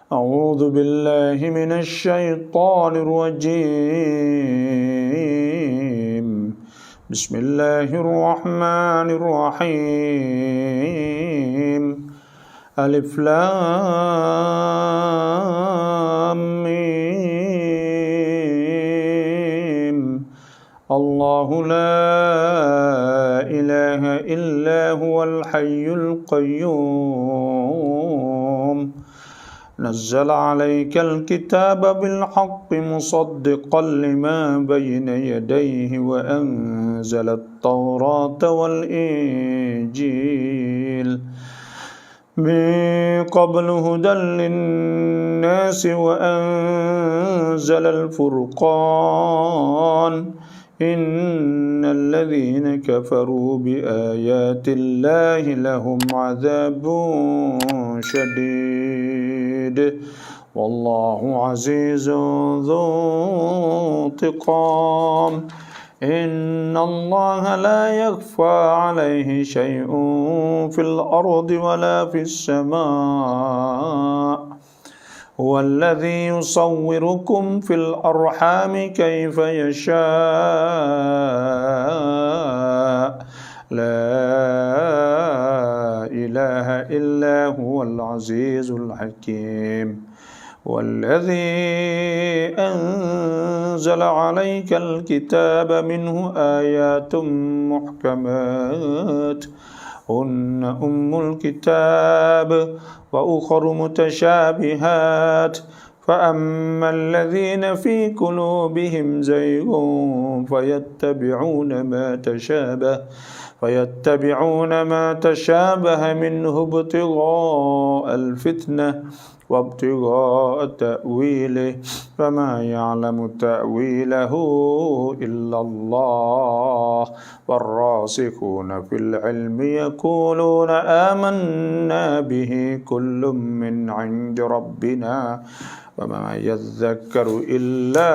أعوذ بالله من الشيطان الرجيم. بسم الله الرحمن الرحيم. ألف لام ميم. الله لا إله إلا هو الحي القيوم. نزل عليك الكتاب بالحق مصدقا لما بين يديه وأنزل التوراة والإنجيل من قبل هدى للناس وأنزل الفرقان. إن الذين كفروا بآيات الله لهم عذاب شديد والله عزيز ذو انتقام. إن الله لا يخفى عليه شيء في الأرض ولا في السماء. هو الذي يصوركم في الأرحام كيف يشاء. لا إله إلا هو العزيز الحكيم. والذي أنزل عليك الكتاب منه آيات محكمات هن أم الكتاب وأخر متشابهات. فأما الذين في قلوبهم زيغ فيتبعون ما تشابه منه ابتغاء الفتنة وابتغاء تأويله فما يعلم تأويله إلا الله. والراسخون في العلم يقولون آمنا به كل من عند ربنا وما يذكر إلا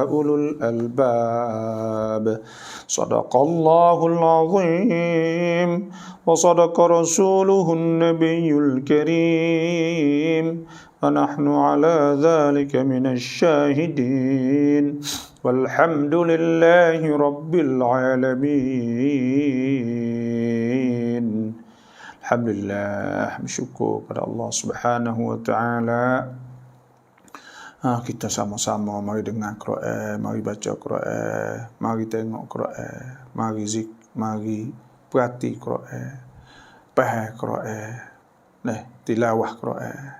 أولو الألباب. صدق الله العظيم وصدق رسوله النبي الكريم ونحن على ذلك من الشاهدين والحمد لله رب العالمين. Alhamdulillah, bersyukur kepada Allah Subhanahu wa taala. Kita sama-sama mari dengar Quran, mari baca Quran, mari tengok Quran, mari perhati Quran, faham Quran, tilawah Quran,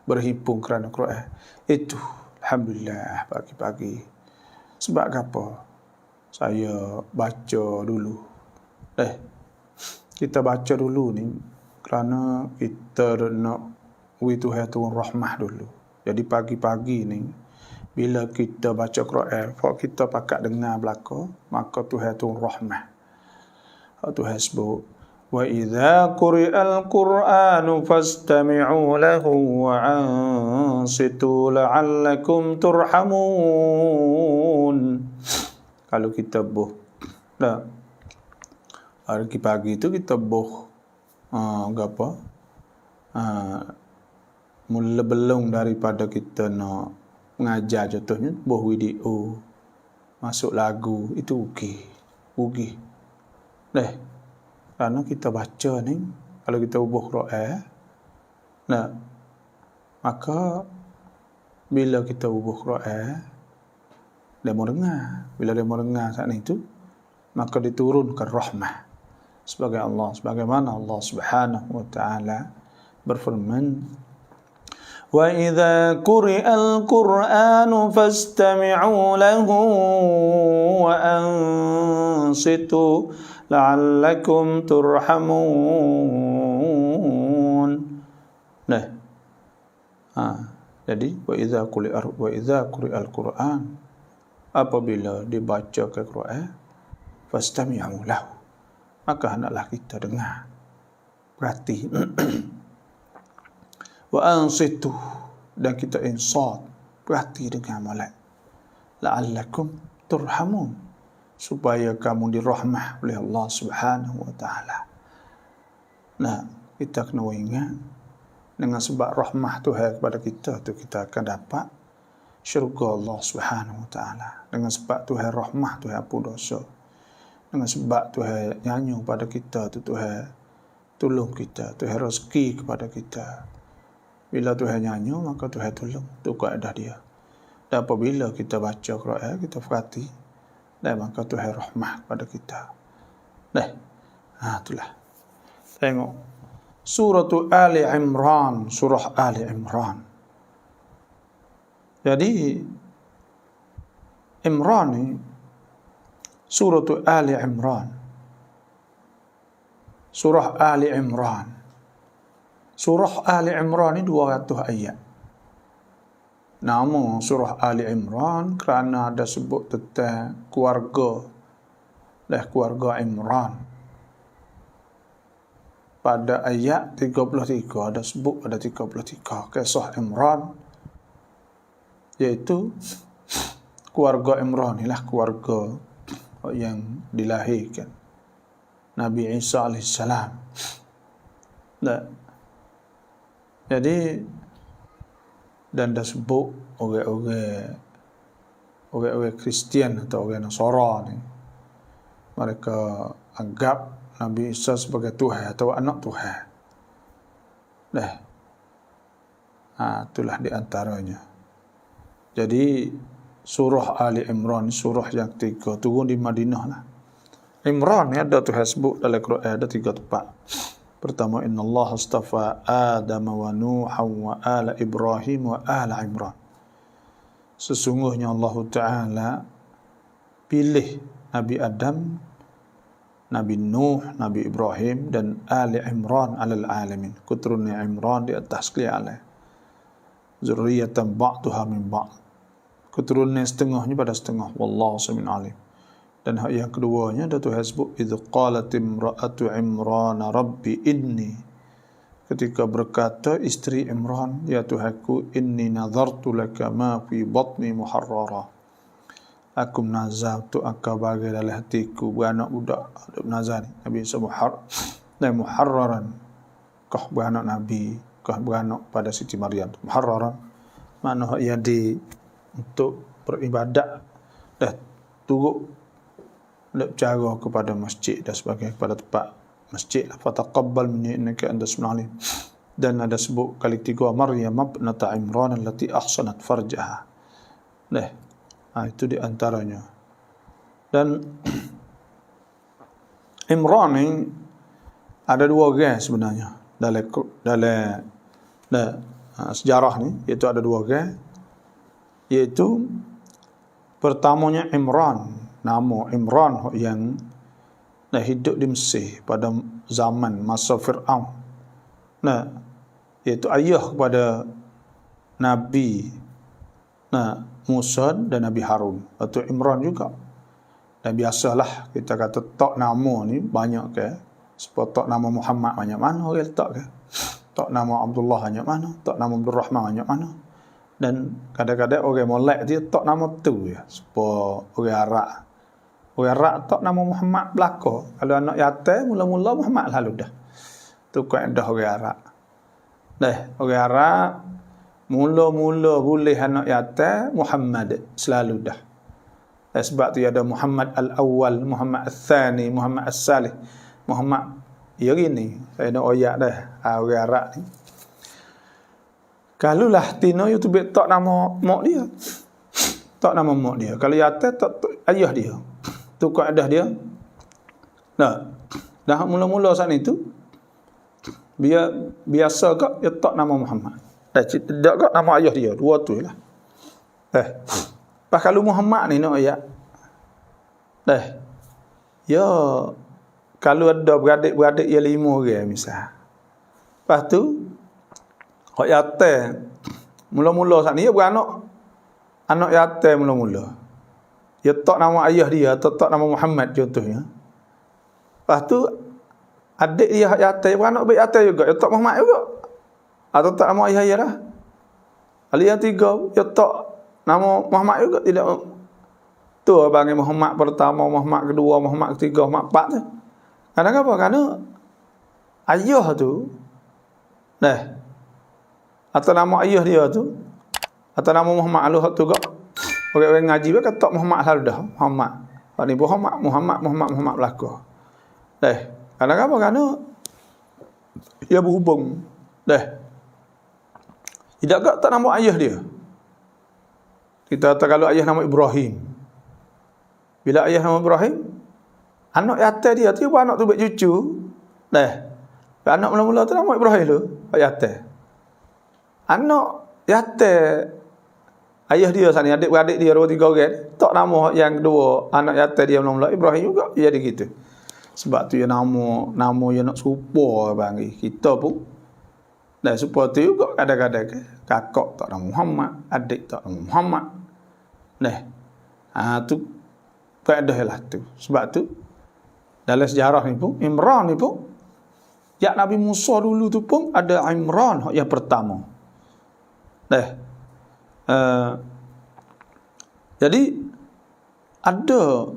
berhimpun kerana Quran. Itu alhamdulillah pagi-pagi. Sebab apa? Saya baca dulu. Kita baca dulu ni kerana kita nak Tuhan rahmah dulu. Jadi pagi-pagi ni bila kita baca Quran, kalau kita pakat dengar belaka, maka Tuhan rahmah. Tuhan sebut wa idza quri'al qur'anu fastami'u lahu wa ansitu la'allakum turhamun. Kalau kita pagi tu kita mula belum daripada kita nak mengajar, contohnya video, masuk lagu, itu ugi. Kerana kita baca ni, kalau kita Quran, maka bila kita Quran, dia mau dengar. Bila dia mau dengar saat itu, maka diturunkan rahmah. Sebagaimana Allah Subhanahu wa taala berfirman, wa idza quri'al qur'anu fastami'u lahu wa ansitu la'allakum turhamun. Jadi wa idza quri'al qur'an, apabila dibaca ke Quran, fastami'u lahu, maka hendaklah kita dengar, perhati. Wa ansitu, dan kita insat, perhati dengan molek. La'allakum turhamun, supaya kamu dirahmah oleh Allah Subhanahu wa taala. Kita kena ingat Dengan sebab rahmah Tuhan kepada kita tu kita akan dapat syurga Allah Subhanahu Wa Taala. Dengan sebab Tuhan rahmah, Tuhan ampun dosa. Dengan sebab Tuhan nyanyi pada kita tu, Tuhan tolong kita, Tuhan rezeki kepada kita. Bila Tuhan nyanyi maka Tuhan tolong. Tu kaedah dia. Dan apabila kita baca Quran, kita perhati, dan maka Tuhan rahmah kepada kita. Itulah. Tengok surah Ali Imran, surah Ali Imran. Jadi Imran ni surah Ali Imran. Surah Ali Imran. Surah Ali Imran ni 200 ayat. Nama surah Ali Imran kerana ada sebut tentang keluarga Imran. Pada ayat 33 ada sebut ada 33 kisah Imran, iaitu keluarga Imran inilah keluarga yang dilahirkan Nabi Isa AS. Jadi dan dah sebut orang-orang Kristian atau orang Nasara ni, mereka anggap Nabi Isa sebagai Tuhan atau anak Tuhan. Itulah di antaranya. Jadi surah Ali Imran, surah yang 3 turun di Madinah lah. Imran ni ada Tuhan sebut dalam Quran ada 3 tempat. Pertama, Inna Allah astafa Adam wa Nuhan wa ala Ibrahim wa ala Imran. Sesungguhnya Allah Ta'ala pilih Nabi Adam, Nabi Nuh, Nabi Ibrahim dan Ali Imran alal alamin. Keturunan Imran di atas sekalian alam. Zurriyatan ba'duha min ba'd. Keturunan setengahnya pada setengah. Wallahu sami'un alim. Dan hak yang keduanya ada Tuhan sebut idh qalat imra'atu Imran rabbi inni, ketika berkata isteri Imran, ya Tuhanku, inni nazartu laka ma fi batni muharrara, aku menazar untuk engkau bagi dalam hatiku beranak budak. Nazar Nabi Isa muharraran, kau beranak Nabi, kau beranak pada Siti Maryam. Muharraran makna hak yang untuk beribadat dah turut cara kepada masjid dan sebagainya, kepada tempat masjid. Fataqabbal minni innaka antas samiul alim. Dan ada sebut kali 3 Maryam ibnata Imran allati ahsanat farjaha. Itu di antaranya. Dan Imran ni ada 2 orang sebenarnya dalam sejarah ni, iaitu ada 2 orang, iaitu pertamanya Imran. Nama Imran yang hidup di Mesir pada zaman masa Fir'aun. Iaitu ayah kepada Nabi Musa dan Nabi Harun. Atau Imran juga. Dan biasalah kita kata tak nama ni banyak ke. Sebab tak nama Muhammad banyak mana orang letak ke. Tak nama Abdullah banyak mana. Tak nama Abdul Rahman banyak mana. Dan kadang-kadang orang molek dia tak nama tu ya. Sebab orang Arab. Orang Arab tak nama Muhammad belaka. Kalau anak yatim mula-mula Muhammad lalu dah. Tu kaedah orang Arab. Orang Arab mula-mula boleh anak yatim Muhammad selalu dah. Sebab tu ada Muhammad al-awwal, Muhammad al-thani, Muhammad al-salih, Muhammad ya gini. Saya nak oyak dah orang Arab ni. Kalau lah Tino itu tak nama mak dia. Tak nama mak dia. Kalau yatim tak ayah dia. Tu kaedah dia. Dah mula-mula saat itu biasa kak dia tak nama Muhammad. Tidak kak nama ayah dia. 2 tu lah. Pas kalau Muhammad ni nak ayat. Ya kalau ada beradik-beradik ya 5 orang misal. Lepas tu hak yatim mula-mula saat ni dia beranak anak yatim mula-mula. Dia tak nama ayah dia atau tak nama Muhammad contohnya. Lepas tu adik dia hak yatim beranak baik yatim juga, dia tak Muhammad juga. Atau tak nama ayah dia lah. Kali yang 3 dia tak nama Muhammad juga, tidak. Tu bagi Muhammad pertama, Muhammad kedua, Muhammad ketiga, Muhammad 4 tu. Karena apa? Karena ayah tu atau nama ayah dia tu, atau nama Muhammad Aluh tu gak. Orang ngaji dia kata Muhammad selalu dah. Muhammad. Pak ni Muhammad belaka. Kadang-kadang kerana ia berhubung. Tidak gak tak nama ayah dia. Kita kata kalau ayah nama Ibrahim. Bila ayah nama Ibrahim, anak yatim dia tu anak tu buat cucu. Anak mula-mula tu nama Ibrahim tu, pak yatim. Anak yatim ayah dia sana, adik-beradik dia 2-3 orang, tak nama yang kedua anak yatim dia mula-mula Ibrahim juga jadi gitu. Sebab tu ya nama yang nak serupa bang kita pun. Serupa tu juga kadang-kadang kakak tak nama Muhammad, adik tak nama Muhammad. Tu faedah lah tu. Sebab tu dalam sejarah ni pun Imran ni pun ya Nabi Musa dulu tu pun ada Imran yang pertama. Jadi ada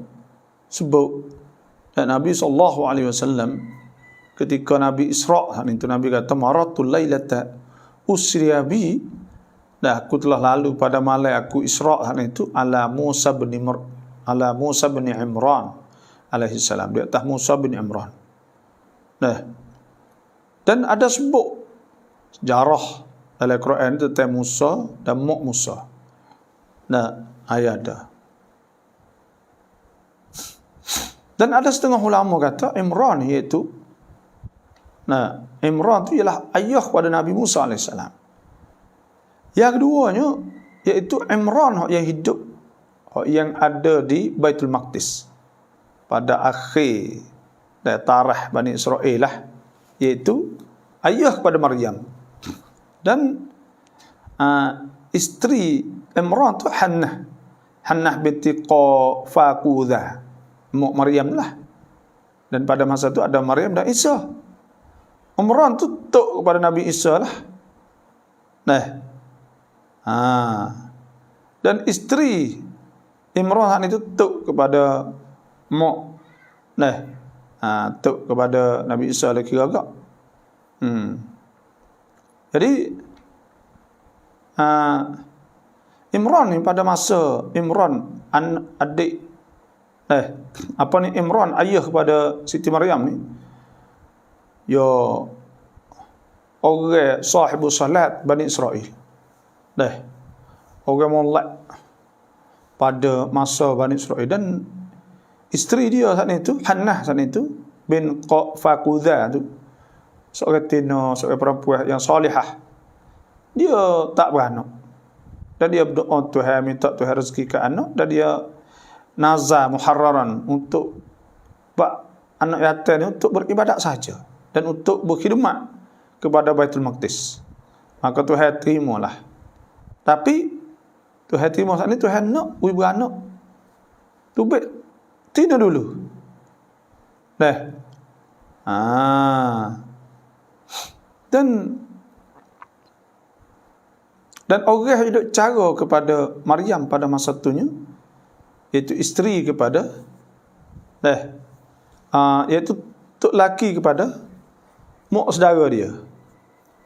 sebab Nabi SAW ketika Nabi Isra' itu Nabi kata maratul lailata usriya bi, aku telah lalu pada malam aku Isra' itu ala Musa bin Imran alaihi salam, di atas Musa bin Imran. Dan ada sebut sejarah dalam Quran itu tentang Musa dan Musa. Ayat ada. Dan ada setengah ulama kata Imran iaitu Imran itu ialah ayah kepada Nabi Musa AS. Yang keduanya iaitu Imran yang hidup, yang ada di Baitul Maqdis pada akhir tarikh Bani Israel lah, iaitu ayah kepada Maryam. Dan isteri Imran tu Hannah binti Faqudah, Maryam lah. Dan pada masa tu ada Maryam dan Isa. Imran tu tok kepada Nabi Isa lah. Dan isteri Imran itu tok kepada tok kepada Nabi Isa lagi agak. Jadi Imran ni pada masa Imran adik Imran ayah kepada Siti Maryam ni orang sahibu salat Bani Israel. Orang molek pada masa Bani Israel. Dan isteri dia saat itu Hannah saat itu bin Faqudah tu seorang seorang perempuan yang salihah. Dia tak beranak. Dan dia berdoa Tuhan, minta Tuhan rezeki ke anak, dan dia nazar muharraran untuk anak yatim ni untuk beribadat saja dan untuk berkhidmat kepada Baitul Maqdis. Maka Tuhan terimalah. Tapi Tuhan terima saat ni Tuhan nak ibu anak tu tina dulu. Dan orang yang duk cara kepada Maryam pada masa itunya, iaitu isteri kepada iaitu tok laki kepada mak saudara dia.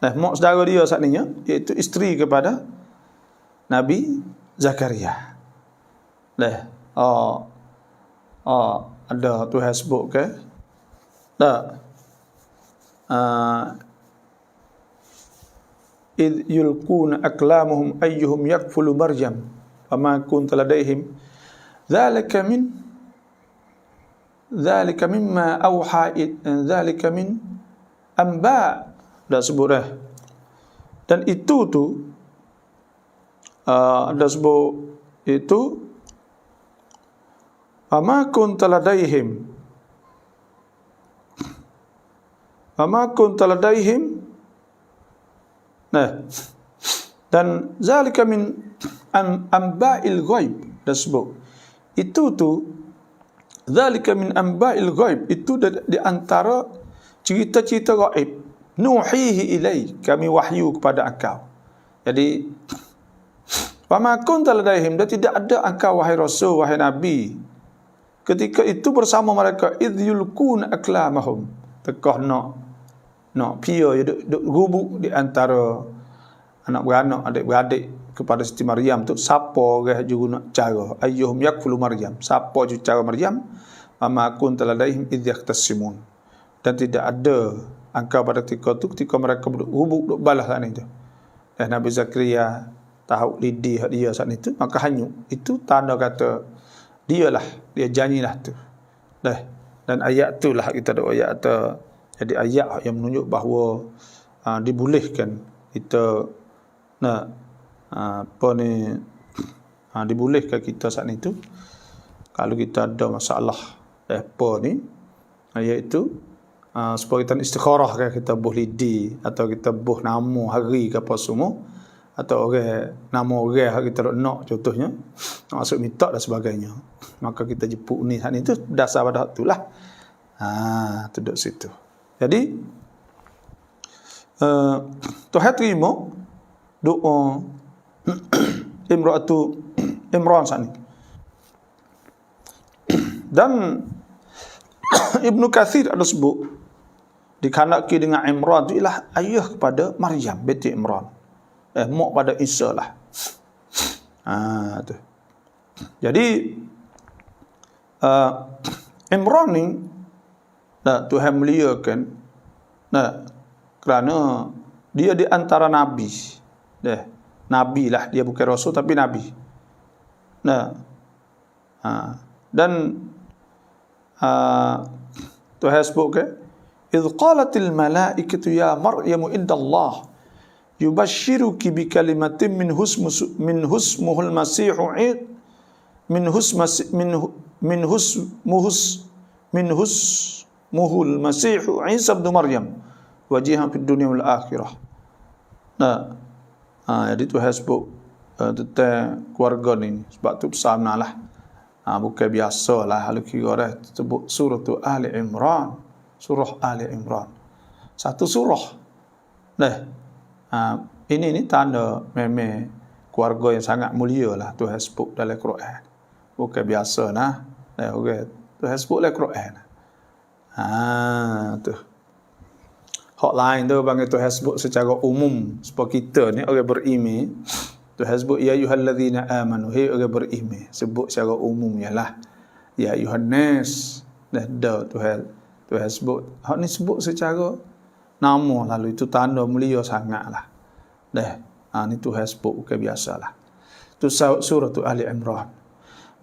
Mak saudara dia saat ni iaitu isteri kepada Nabi Zakaria. Ada Tuhan sebut ke? إذ يلقون أقلامهم أيهم يكفل مريم وما كنت لديهم ذلك مما أوحى ذلك من أنباء. Dah sebut dah. Dan itu tu ada sebut itu وما كنت لديهم dan zalika min amba'il ghaib. Disebut itu tu zalika min amba'il ghaib, itu di antara cerita-cerita gaib. Nuhihi ilai, kami wahyu kepada engkau. Jadi wa ma kunta ladaihim, dan tidak ada engkau wahai rasul, wahai nabi, ketika itu bersama mereka. Idh yulquna aklamahum, tekah nak pia duk gubuk di antara anak beranak, adik-beradik kepada Siti Maryam tu, siapa orang juga nak cara ayyuhum yakfulu Maryam, siapa juga cara Maryam, mama kunta ladaihim idh yahtasimun, dan tidak ada engkau pada ketika mereka berhubung balas saat itu. Dan Nabi Zakaria tahu lidi dia saat itu, maka hanyut. Itu tanda kata dialah, dia janjilah tu. Dan ayat itulah kita ada ayat tu. Jadi ayat yang menunjuk bahawa dibolehkan kita nak dibolehkan kita saat itu kalau kita ada masalah apa ni, iaitu supaya kita istikharah kan, kita buh lidi atau kita buh nama hari ke apa semua, atau orang nama orang kita nak contohnya nak masuk minta dan sebagainya, maka kita jemput ni saat itu dasar pada itulah duduk situ. Jadi Tuhan terima doa Imran saat ini. Dan Ibnu Katsir ada sebut dikandaki dengan Imran itu ialah ayah kepada Maryam binti Imran, mak pada Isa lah. Tu. Jadi Imran ni Tuhan muliakan kerana dia di antara nabi. Nabi lah, dia bukan rasul tapi nabi. Dan Tuhan sebut ke idh qalatil malaikatu ya Maryam indallah yubashshiruki bi kalimatin min husmuhul masih muhul masih Isa ibn Maryam wajihan fid dunya wal akhirah. Jadi Tuhan sebut tentang keluarga ni, sebab tu besar lah. Bukan biasa lah kalau kira dah sebut surah tu Ali Imran, surah Ali Imran, satu surah. Ini tanda memang keluarga yang sangat mulia lah Tuhan sebut dalam Quran. Bukan biasa lah. Tuhan sebut dalam Quran. Tu. Hak lain tu bagi Tuhan sebut secara umum, sebab kita ni orang beriman. Tuhan sebut ya ayyuhallazina amanu, hai orang beriman, sebut secara umum ialah ya ayyuhan nas. Tuhan sebut hak ni sebut secara nama, lalu itu tanda mulia sangatlah. Ni Tuhan sebut bukan biasalah. Tu surah Ali Imran.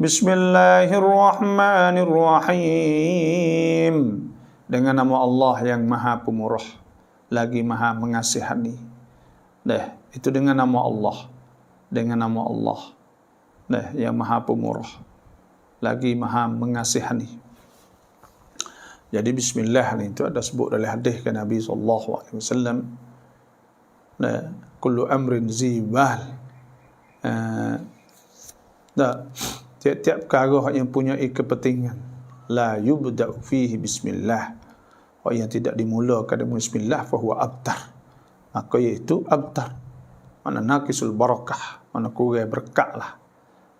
Bismillahirrahmanirrahim. Dengan nama Allah yang Maha Pemurah lagi Maha Mengasihani. Itu dengan nama Allah. Dengan nama Allah. Yang Maha Pemurah lagi Maha Mengasihani. Jadi bismillah ni itu ada sebut dalam hadis kan Nabi sallallahu alaihi wasallam. Kullu amrin zibal. Tiap-tiap perkara yang punya kepentingan la yubda'u fihi bismillah, yang tidak dimulakan dengan bismillah fahuwa abtar, maka iaitu abtar, mana naqisul barakah, mana kurang berkah lah.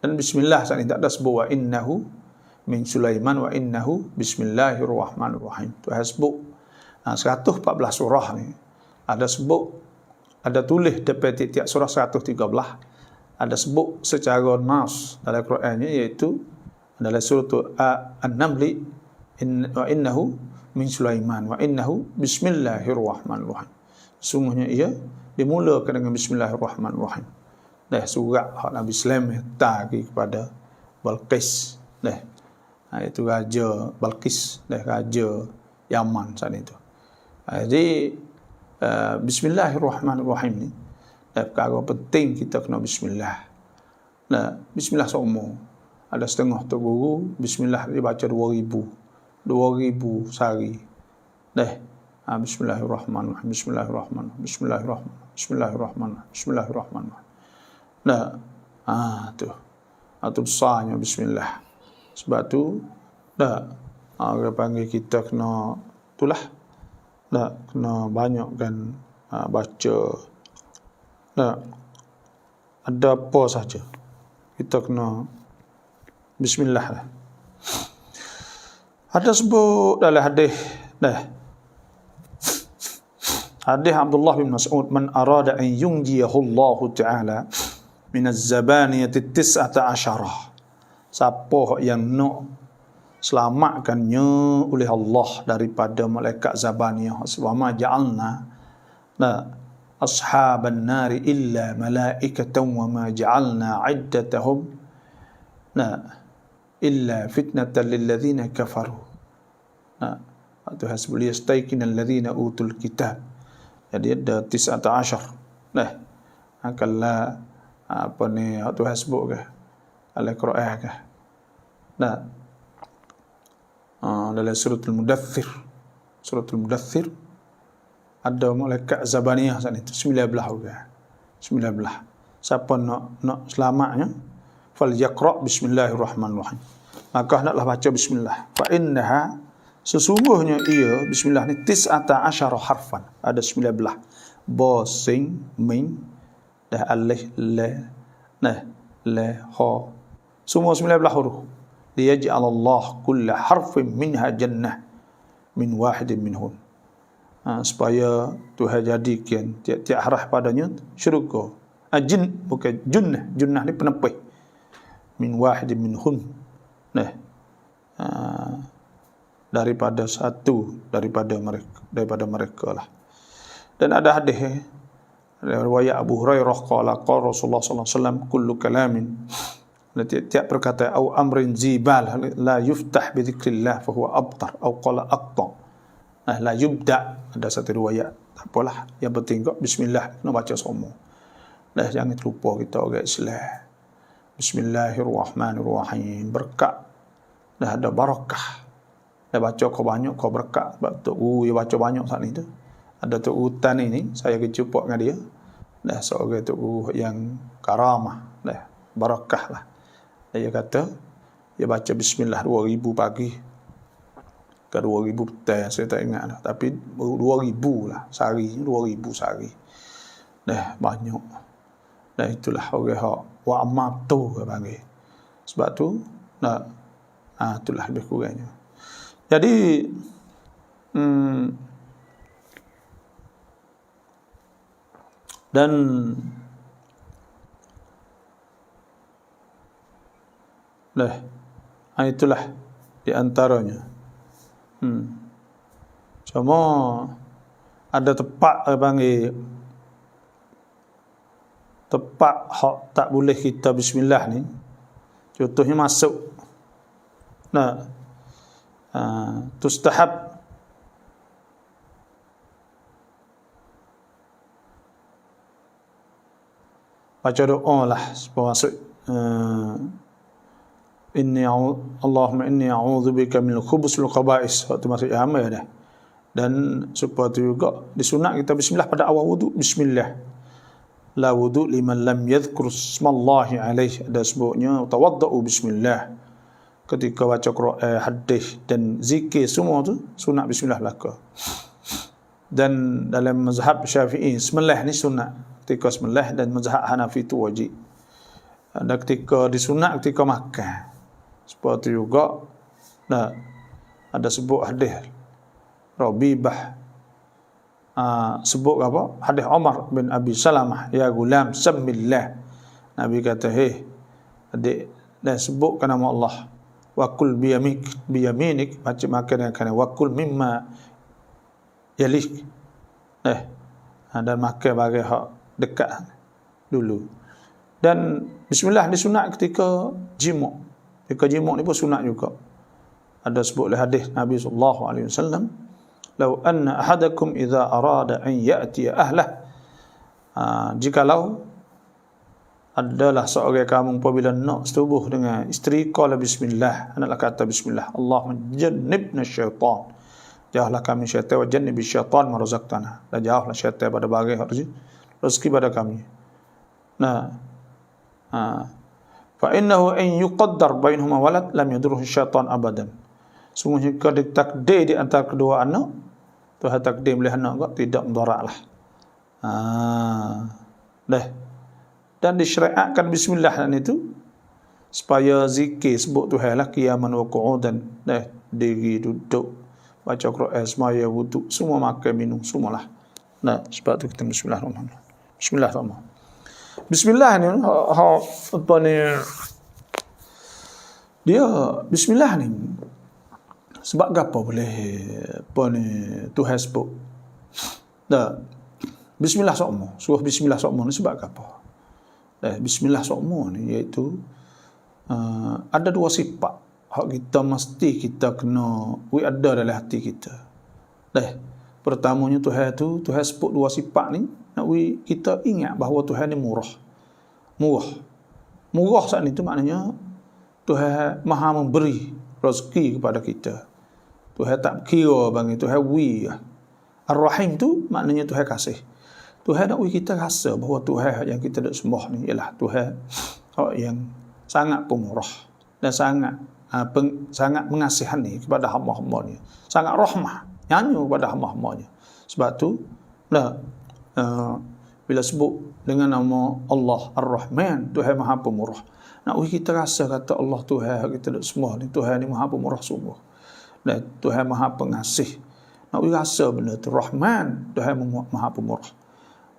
Dan bismillah saat ini tak ada sebut wa innahu min Sulaiman wa innahu bismillahirrahmanirrahim. Tuhan sebut 114 surah ni ada sebut, ada tulis depan tiap-tiap surah 113, ada sebut secara nas dalam Qurannya, iaitu dalam surah An-Naml wa innahu min Sulaiman wa innahu bismillahirrahmanirrahim. Sungguhnya ia dimulakan dengan bismillahirrahmanirrahim. Surat hak Nabi Sulaiman tagi kepada Balqis. Itu raja Balqis, raja Yaman saat itu. Jadi bismillahirrahmanirrahim ni perkara penting, kita kena bismillah. Bismillah semua. Ada setengah tu guru bismillah dia baca 2000 sehari. Bismillahirrahmanirrahim, bismillahirrahmanirrahim, bismillahirrahmanirrahim, bismillahirrahmanirrahim, bismillahirrahmanirrahim. Tu. Itu besarnya bismillah. Sebab tu orang panggil kita kena itulah. Kena banyak kan baca. Ada apa saja kita kena bismillah lah. Ada sebut dalam hadis Hadis Abdullah bin Mas'ud, man arada an yunjiyahu Allah Ta'ala min az-zabaniyati 19. Siapa yang nak selamatkannya oleh Allah daripada malaikat zabaniyah, sebama ja'alna ashaban nari illa malaikatan wa ma ja'alna 'iddatahum illa fitnatan lil ladzina kafaru. Itu hasbul yastaiqin alladzina utul kitab. Jadi ada 19. Akalla apa ni tu hasbuk ke al-Quran ke. Dalam suratul Mudaththir ada malaikat zabaniyah sana itu 19 juga. 19. Siapa nak selamatnya falyaqra bismillahirrahmanirrahim. Maka hendaklah baca bismillah. Fa innaha, sesungguhnya ia bismillah ni 19 harfan, ada 19. Ba, sin, min, dah alif, la, ha. Semua 19 huruf. Liyaj'alallah kulla harfin minha jannah min wahidin minhun. Supaya Tuhan jadikan tiap-tiap haraf padanya syurga. Bukan junnah. Junnah ni penepih. Min wahidin minhun. Daripada satu daripada mereka lah. Dan ada hadis riwayat Abu Hurairah qala Rasulullah sallallahu alaihi wasallam kullu kalamin, tiap perkataan au amrin zibal la yuftah bi dzikrillah fa huwa abtar au qala aqta. La yubda, ada satu riwayat. Tak apalah, yang penting kok bismillah kena baca semua. Jangan terlupa kita orang Islam. Bismillahirrahmanirrahim. Berkat. Ada barakah. Baca kau banyak, kau berkat. Sebab tu dia baca banyak saat ni tu. Ada tu hutan ini, saya kejumpa dengan dia. Seorang tu yang karamah. Barakah lah. Dia kata, dia baca bismillah 2000 pagi ke 2000 petang, saya tak ingat lah. Tapi 2000 lah sehari, 2000 sehari. Banyak. Itulah orang hak wa amatu ke panggil. Sebab tu itulah lebih kurangnya. Jadi dan itulah di antaranya. Cuma ada tepat hak tak boleh kita bismillah ni. Contohnya masuk tustahab baca doa lah sebelum masuk. Allahumma inni a'udzubika minal khubuthil khaba'is. Waktu masuk amal dah. Dan supaya tu juga disunat kita bismillah pada awal wudu. Bismillah. La wudu liman lam yadhkur ismallahi alaih. Ada sebutnya tawadda'u bismillah. Ketika baca Quran, hadis dan zikir semua tu sunat bismillah belaka. Dan dalam mazhab Syafi'i bismillah ni sunat ketika bismillah, dan mazhab Hanafi tu wajib. Ada ketika disunat ketika makan. Seperti juga ada sebut hadis Rabibah sebut apa? Hadis Umar bin Abi Salamah, ya gulam samillah. Nabi kata, adik, dan sebutkan nama Allah. Wa kul biyaminik, baca makan dengan wa kul mimma yalik. Dan makan bagi hak dekat dulu. Dan bismillah disunat ketika jima'. Ketika jima' ni pun sunat juga. Ada sebut oleh hadis Nabi sallallahu alaihi wasallam, "Lau anna ahadakum idza arada an ya'ti ahlah." Jikalau adalah seorang kamu apabila nak setubuh dengan isteri, qala bismillah, hendaklah kata bismillah. Allahumma jannibna syaitan. Jauhlah kami syaitan, wa jannibi syaitan ma razaqtana. Dan jauhlah syaitan pada bagai rezeki pada kami. Fa innahu in yuqaddar bainahuma walad lam yadurruhu syaitan abadan. Sungguhnya kalau ditakdir di antara kedua anak, Tuhan takdir boleh anak kok tidak mudaratlah. Dan disyariatkan bismillah dan itu supaya zikir sebut Tuhan lah qiyaman wa qu'udan. Diri duduk, baca Quran, semaya, wudu, semua makan minum semualah. Nah, sebab tu kita bismillahirrahmanirrahim. Bismillahirrahmanirrahim. Bismillah ni apa ni, dia bismillah ni sebab apa boleh apa ni Tuhan sebut dah bismillah sokmo, suruh bismillah sokmo ni sebab apa? Bismillah sokmo ni iaitu ada dua sifat hak kita mesti kita kena ada dalam hati kita. Pertamanya Tuhan sebut dua sifat ni nak kita ingat bahawa Tuhan ni murah. Murah saat itu maknanya Tuhan maha memberi rezeki kepada kita. Tuhan tak kira bagi Tuhan Ar-Rahim tu maknanya Tuhan kasih. Tuhan nak kita rasa bahawa Tuhan yang kita nak sembah ni ialah Tuhan yang sangat pemurah dan sangat mengasihani kepada hamba-hambanya. Sangat rahmah, nyanyi kepada hamba-hambanya. Sebab tu bila sebut dengan nama Allah Ar-Rahman, Tuhan Maha Pemurah. Nak kita rasa kata Allah Tuhan kita nak sembah ni, Tuhan ni Maha Pemurah sungguh. Dan Tuhan Maha Pengasih. Nak rasa benda tu Rahman, Tuhan Maha Pemurah.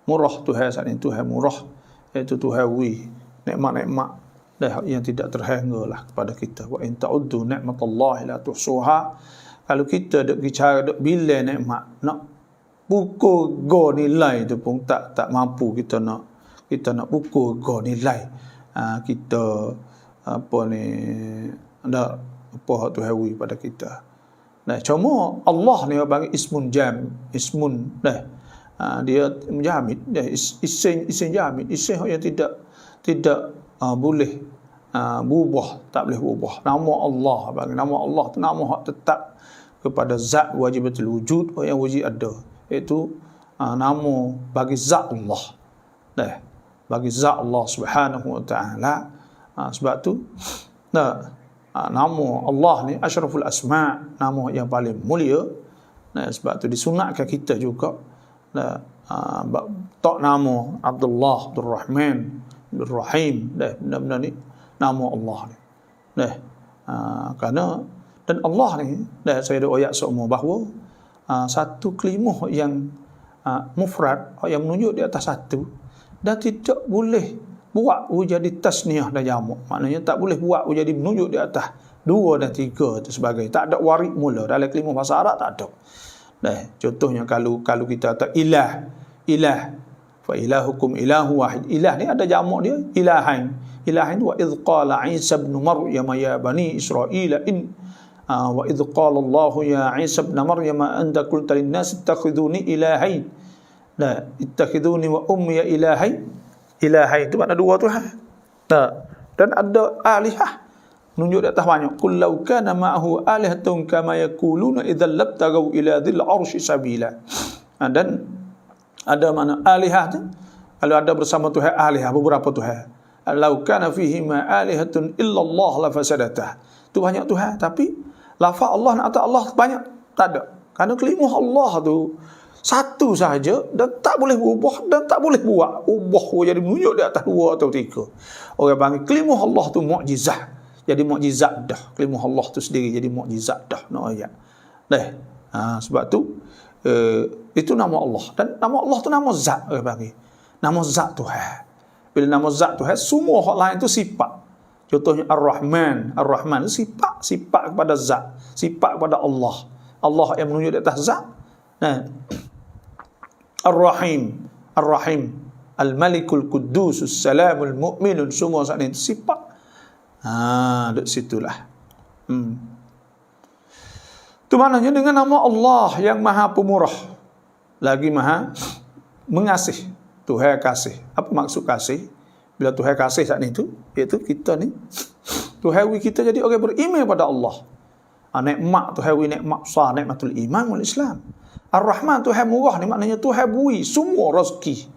Murah Tuhan saat ini, Tuhan murah, iaitu Tuhan nikmat-nikmat yang tidak terhingga lah kepada kita. Wa in ta'uddu ni'matallahi la tuhsuha. Kalau kita duk bicara duk bila nikmat, nak pukul go nilai tu pun tak mampu kita nak pukul go nilai. Kita apa ni ada apa Tuhan pada kita. Cuma Allah ni bagi ismun dia menjamid, isim jamid, isim yang tidak boleh berubah, tak boleh berubah. Nama Allah bagi nama Allah tu nama hak tetap kepada zat wajibatul wujud yang wujud ada, iaitu nama bagi zat Allah. Bagi zat Allah Subhanahu wa taala. Sebab tu nama Allah ni asyraful asma', nama yang paling mulia. Sebab tu disunatkan kita juga tak nama Abdullah, Abdul Rahman, Abdul Rahim, benda-benda ni nama Allah ni. Kerana dan Allah ni saya ada ayat semua bahawa satu kalimah yang mufrad yang menunjuk di atas satu dan tidak boleh buat jadi tasniah dan jamak. Maknanya tak boleh buat jadi menunjuk di atas dua dan tiga itu sebagai. Tak ada warid mula dalam kalimah bahasa Arab, tak ada. Contohnya kalau kita kata ilah fa ilahukum ilahu wahid. Ilah ni ada jamak dia ilahain. Ilahain wa idh qala Isa ibn Maryam ya bani Israil wa idh qala Allah ya Isa ibn Maryam anta qulta lin nas ittakhiduni ilahain. Ittakhiduni wa ummi ilahain. Ilahain itu makna dua Tuhan. Dan ada alihah menunjuk di atas banyak. Qul law kana ma'ahu alihatun kama yaquluna idzal labtagau ila dzil arsy sabila. Dan ada makna alihah tu kalau ada bersama Tuhan alihah beberapa Tuhan. Law kana fihi ma alihatun illa Allah la fasadatah. Tu banyak Tuhan tapi lafaz Allah nak atas Allah banyak tak ada. Kerana kalimah Allah tu satu sahaja dan tak boleh berubah dan tak boleh ubah jadi menunjuk di atas dua atau tiga. Orang panggil kalimah Allah tu mukjizat. Jadi mukjizat dah. Kalimah Allah tu sendiri jadi mukjizat dah. Sebab tu itu nama Allah. Dan nama Allah tu nama zat orang panggil. Nama zat Tuhan. Bila nama zat Tuhan semua hak lain tu sifat. Contohnya Ar-Rahman. Ar-Rahman itu sifat kepada zat, sifat kepada Allah. Allah yang menunjuk di atas zat. Ar-Rahim, Al-Malikul Quddus, Salamul Mu'minun, semua saat ini sifat. Duduk situlah. Itu maknanya dengan nama Allah yang Maha Pemurah, lagi Maha Mengasih. Tuhan kasih. Apa maksud kasih? Bila Tuhan kasih saat itu, iaitu kita ni, Tuhan kita jadi orang beriman pada Allah. Nikmat Tuhan nikmat besar, nikmatul iman wal Islam. Ar-Rahman Tuhan murah ni maknanya Tuhan beri semua rezeki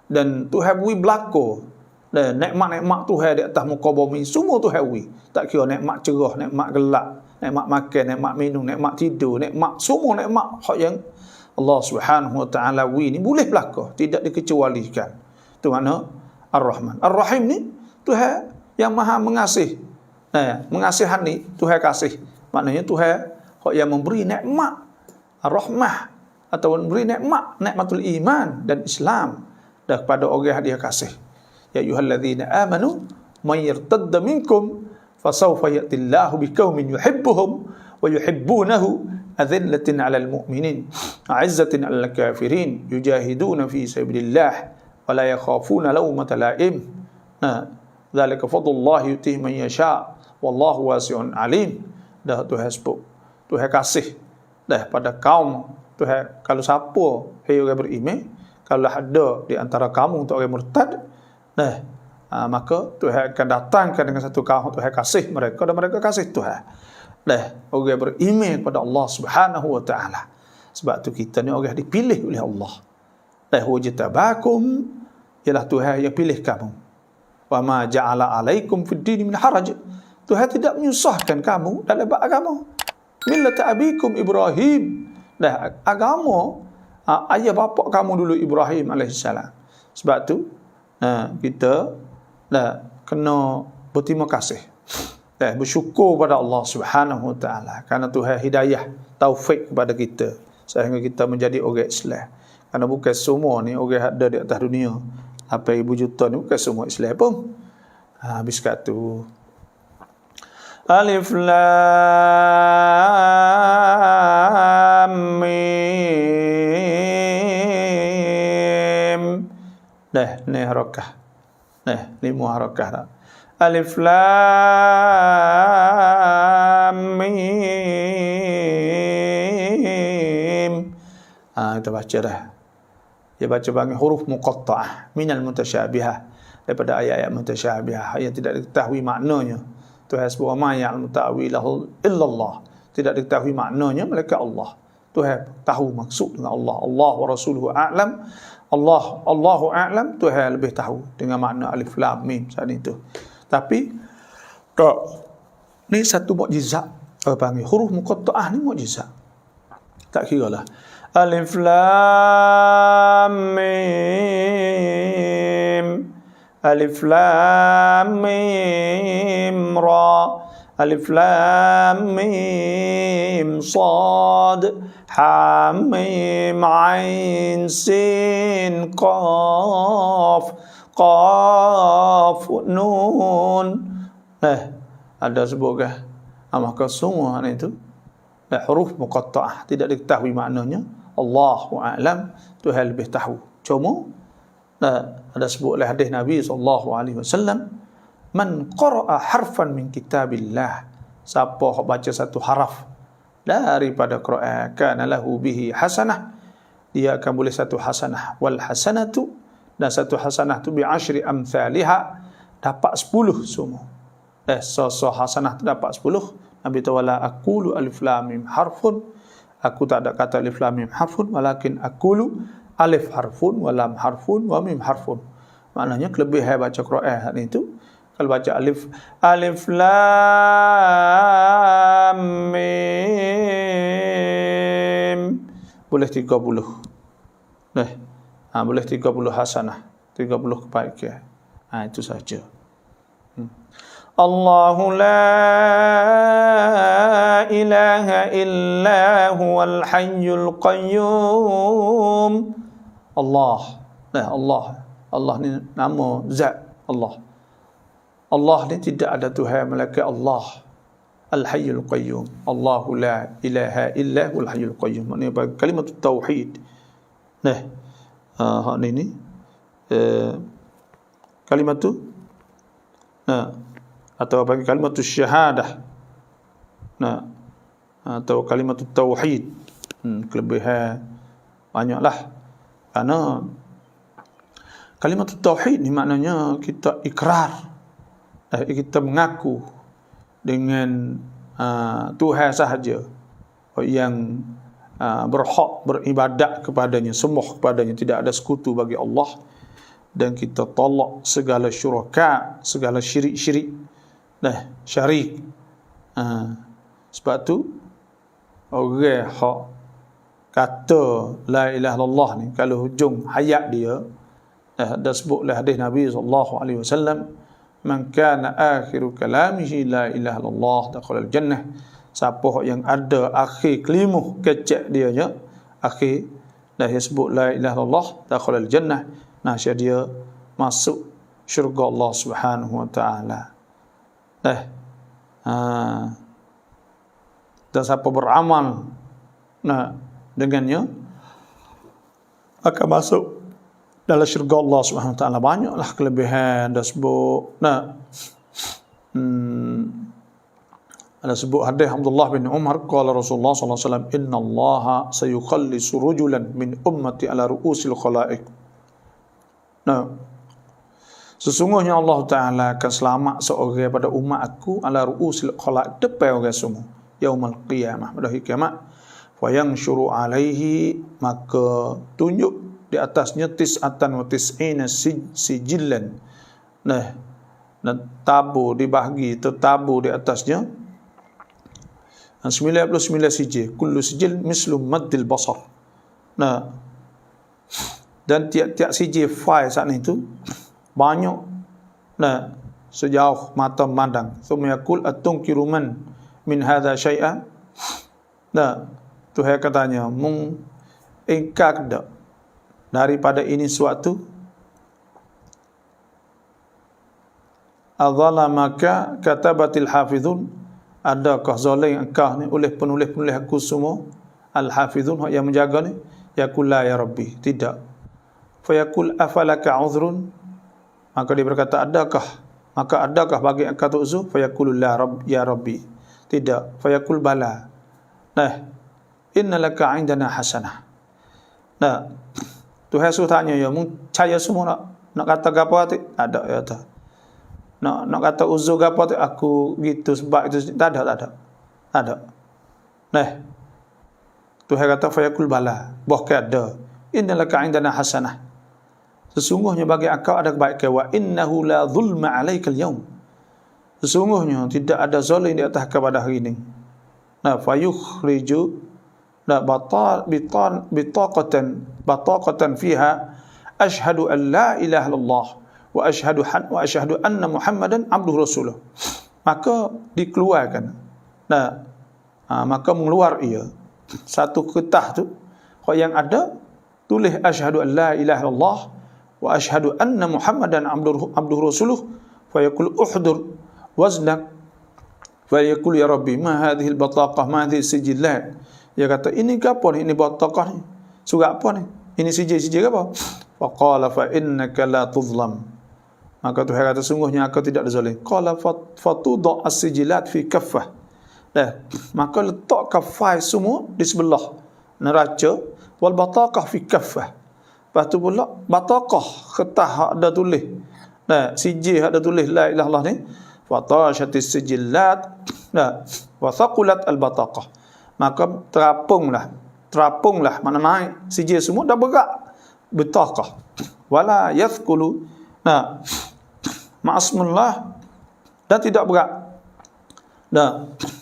dan Tuhan beri belaka dan nikmat-nikmat Tuhan di atas muka bumi semua Tuhan beri. Tak kira nikmat cerah, nikmat gelap, nikmat makan, nikmat minum, nikmat tidur, nikmat semua nikmat hak yang Allah Subhanahu wa taala beri ni boleh belaka, tidak dikecualikan. Itu makna Ar-Rahman. Ar-Rahim ni Tuhan yang Maha Mengasih. Mengasihani, Tuhan kasih. Maknanya Tuhan hak yang memberi nikmat, rahmah atau beri nikmatul iman dan Islam dah kepada orang yang dia kasih. Ya ayyuhalladzina amanu may yartadda minkum fasawfa ya'tillahu biqaumin yuhibbuhum wa yuhibbunahu adzillatin 'alal mu'minin 'izzatin 'alal kafirin yujahiduna fi sabilillah wa la yakhafuna lawmata la'im. Dzalika fadlullah yutihi man yasha wallahu wasi'un 'alim. Dah Tuhan sebut, Tuhan kasih dah pada kaum Tuhan. Kalau siapa hai orang beriman, kalau ada di antara kamu untuk orang murtad, maka Tuhan akan datangkan dengan satu kaum Tuhan kasih mereka dan mereka kasih Tuhan. Orang beriman kepada Allah Subhanahu wa taala. Sebab tu kita ni orang dipilih oleh Allah. Wajtabakum, ialah Tuhan yang pilih kamu. Wa ma ja'ala 'alaikum fid din min haraj. Tuhan tidak menyusahkan kamu dalam agama. Millat abikum Ibrahim. Agama ayah bapa kamu dulu Ibrahim alaihissalam. Sebab tu kita kena berterima kasih, bersyukur pada Allah Subhanahu wa taala kerana Tuhan hidayah taufik kepada kita sehingga kita menjadi orang Islam. Kerana bukan semua ni orang ada di atas dunia 8,000 juta ni bukan semua Islam pun. Habis kat tu Alif Lam Mim. Ni harakah. 5 harakah dah. Alif Lam Mim. Kita baca dah. Dia baca bagi huruf muqatta'ah minal mutasyabihah, daripada ayat-ayat mutasyabihah yang tidak diketahui maknanya. Tuhan sebut ma ya'lamu ta'wilahu illallah. Tidak diketahui maknanya melainkan Allah. Tuhan tahu maksud dengan Allah. Allah wa rasuluhu a'lam. Allahu a'lam. Tuhan lebih tahu dengan makna alif lam mim saat itu. Tapi ni satu mukjizat. Panggil huruf muqatta'ah ni mukjizat. Tak kira lah. Alif lam mim. Alif lam mim ra. Alif lam mim sad. Ha mim ain sin qaf. Qaf nun. Ada sebutkan. Maka semua itu huruf muqatta'ah, tidak diketahui maknanya. Allahu a'lam, Tuhan lebih tahu. Cuma ada sebut oleh hadis Nabi SAW, man qara'a harfan min kitabillah, siapa baca satu haraf daripada Quran, kana lahu bihi hasanah, dia akan boleh satu hasanah. Wal hasanatu, dan satu hasanah tu bi asyri amsalihha, dapat 10 semua. So hasanah tu dapat 10. Nabi tawala aqulu alif lam mim harfun, aku tak ada kata alif lam mim harfun, walakin aqulu alif harfun wa lam harfun wa mim harfun. Maknanya kelebihan baca Quran itu, kalau baca alif lam mim boleh 30. Boleh 30 hasanah, 30 kebaikan. Itu saja. Allahu la ilaha illa huwal hayyul qayyum. Allah ni nama zat Allah. Allah ni tidak ada Tuhan melainkan Allah, Al-Hayyul Qayyum. Allahu la ilaha illa huwal hayyul qayyum. Maknanya bagi kalimat tauhid. Hak ni kalimat tu atau bagi kalimat syahadah, atau kalimat tauhid, kelebihan banyaklah. Karena kalimat tauhid ni maknanya kita ikrar, kita mengaku dengan Tuhan sahaja yang berhak beribadat kepadanya, sembah kepadanya, tidak ada sekutu bagi Allah, dan kita tolak segala syuraka, segala syirik-syirik, syarik. Sebab tu orang hak kata la ilaha illallah ni, kalau hujung hayat dia, dah sebut oleh hadis Nabi SAW, man kana akhiru kalamihi la ilaha illallah dakhala al-jannah. Siapa yang ada akhir kelimuh kecek dia nya, akhir dah dia sebut la ilaha illallah dakhala al-jannah, nah dia masuk syurga Allah Subhanahu wa taala. Dan siapa beramal dengannya akan masuk dalam syurga Allah Subhanahu wa taala. Banyaklah kelebihan dah sebut. Ada sebut hadis Abdullah bin Umar qala Rasulullah sallallahu alaihi wasallam innallaha sayukhallisu rajulan min ummati ala ru'usil khalaiq. Sesungguhnya Allah Taala akan selamat seorang pada umat aku ala ru'usil khalaiq, depan orang semua yaumul qiyamah, pada hari kiamat. Wa yanshuru alaihi, maka tunjuk di atasnya tis'atan wa tis'ina sijillan. Dan tabur dibahagi, tertabur di atasnya 99 sijil, kullu sijil mislu maddil basar. Dan tiap-tiap sijil file saat itu banyak, sejauh mata memandang. Thumma yaqul atunkiru man min hadha syai'a. Tuhan katanya, mung ingkar tak daripada ini suatu? Adzalamaka katabatil hafizun, adakah zalim engkau ni oleh penulis-penulis aku semua? Al-hafizun, yang menjaga ni. Yaqul la ya rabbi, tidak. Fayaqul afalaka uzrun, maka dia berkata adakah bagi engkau tu uzur? Fayaqul la ya rabbi, tidak. Fayaqul bala, innalaka indana hasanah. Tuhan suruh tanya, ya mung caya semua nak kata gapo hati? Ada ya tak. Nak kata uzur gapo tu aku gitu sebab itu tak ada. Tuhan kata fayaqul bala, bahkan ada. Innalaka indana hasanah, sesungguhnya bagi engkau ada kebaikan. Wa innahu la zulma alaikal yaum, sesungguhnya tidak ada zalim di atas kau pada hari ini. Fayukhriju bitaqatan fiha ashhadu an la ilaha illallah wa ashhadu anna Muhammadan abduhu rasuluh. Maka dikeluarkan, maka mengeluar ia satu kertas tu yang ada tulis ashhadu an la ilaha illallah wa ashhadu anna Muhammadan abduhu rasuluh. Fayaqul uhdur waznak, fayaqul ya rabbi ma hadhihi al-bataqah, ma hadhihi sijillat. Dia kata, ini apa ni? Ini bataqah ni, surat apa ni? Ini sijil-sijil apa? Faqala fa innaka la tuzlam, maka Tuhan kata sungguhnya aku tidak zalim. Qala fatudha as-sijilat fi kaffah, maka letak kafai semua di sebelah neraca, wal bataqah fi kaffah. Lepas tu pula bataqah, kertas ada tulis, sijil ada tulis la ilaha illallah ni. Fatashatis sijillat wa thaqulat al bataqah, maka terapunglah mana naik sijil semua dah berat bataqah. Wala yathqulu ma'asmullah, dan tidak berat,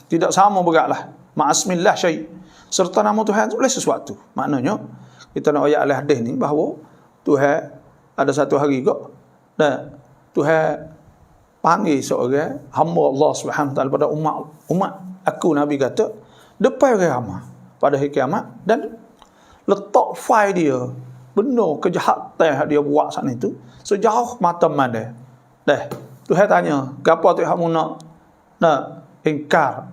tidak sama beratlah ma'asmillah syai', serta nama Tuhan oleh sesuatu. Maknanya kita nak ayat al-hadis ni bahawa Tuhan ada satu hari kok Tuhan panggil seorang hamba Allah Subhanahu taala pada umat aku, Nabi kata depan orang ramai pada hari kiamat, dan letak file dia benar kejahatan dia buat saat itu sejauh mata memandang. Tuhan tanya, gapo tu kamu nak ingkar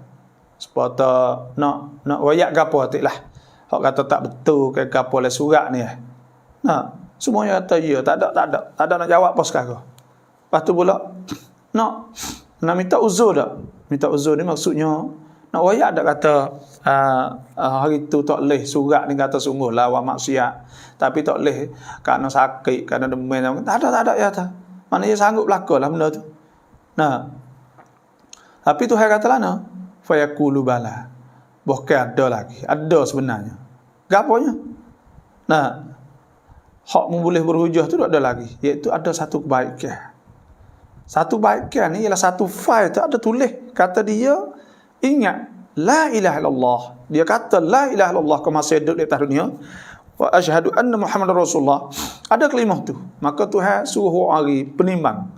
sepatah nak wayak gapo lah. Hak kata tak betul ke gapo le surat ni. Semuanya kata ya, tak ada nak jawab apa sekarang. Lepas tu pula nak minta uzur tak? Minta uzur ni maksudnya nak wayak tak kata hari tu tak leh surat ni kata sungguh lawan maksiat, tapi tak leh kerana sakit, kerana demam. Tak ada ya tak. Maknanya sanggup lakulah benda tu. Tapi Tuhan kata lah fayaqulu bala, bukan ada lagi, ada sebenarnya. Gaponya? Hak boleh berhujah tu ada lagi, iaitu ada satu kebaikan. Satu kebaikan ni ialah satu file tu ada tulis kata dia ingat la ilaha illallah. Dia kata la ilaha illallah ke masa hidup di atas dunia, wa asyhadu anna Muhammadar Rasulullah. Ada kalimah tu. Maka Tuhan suruh hari penimbang.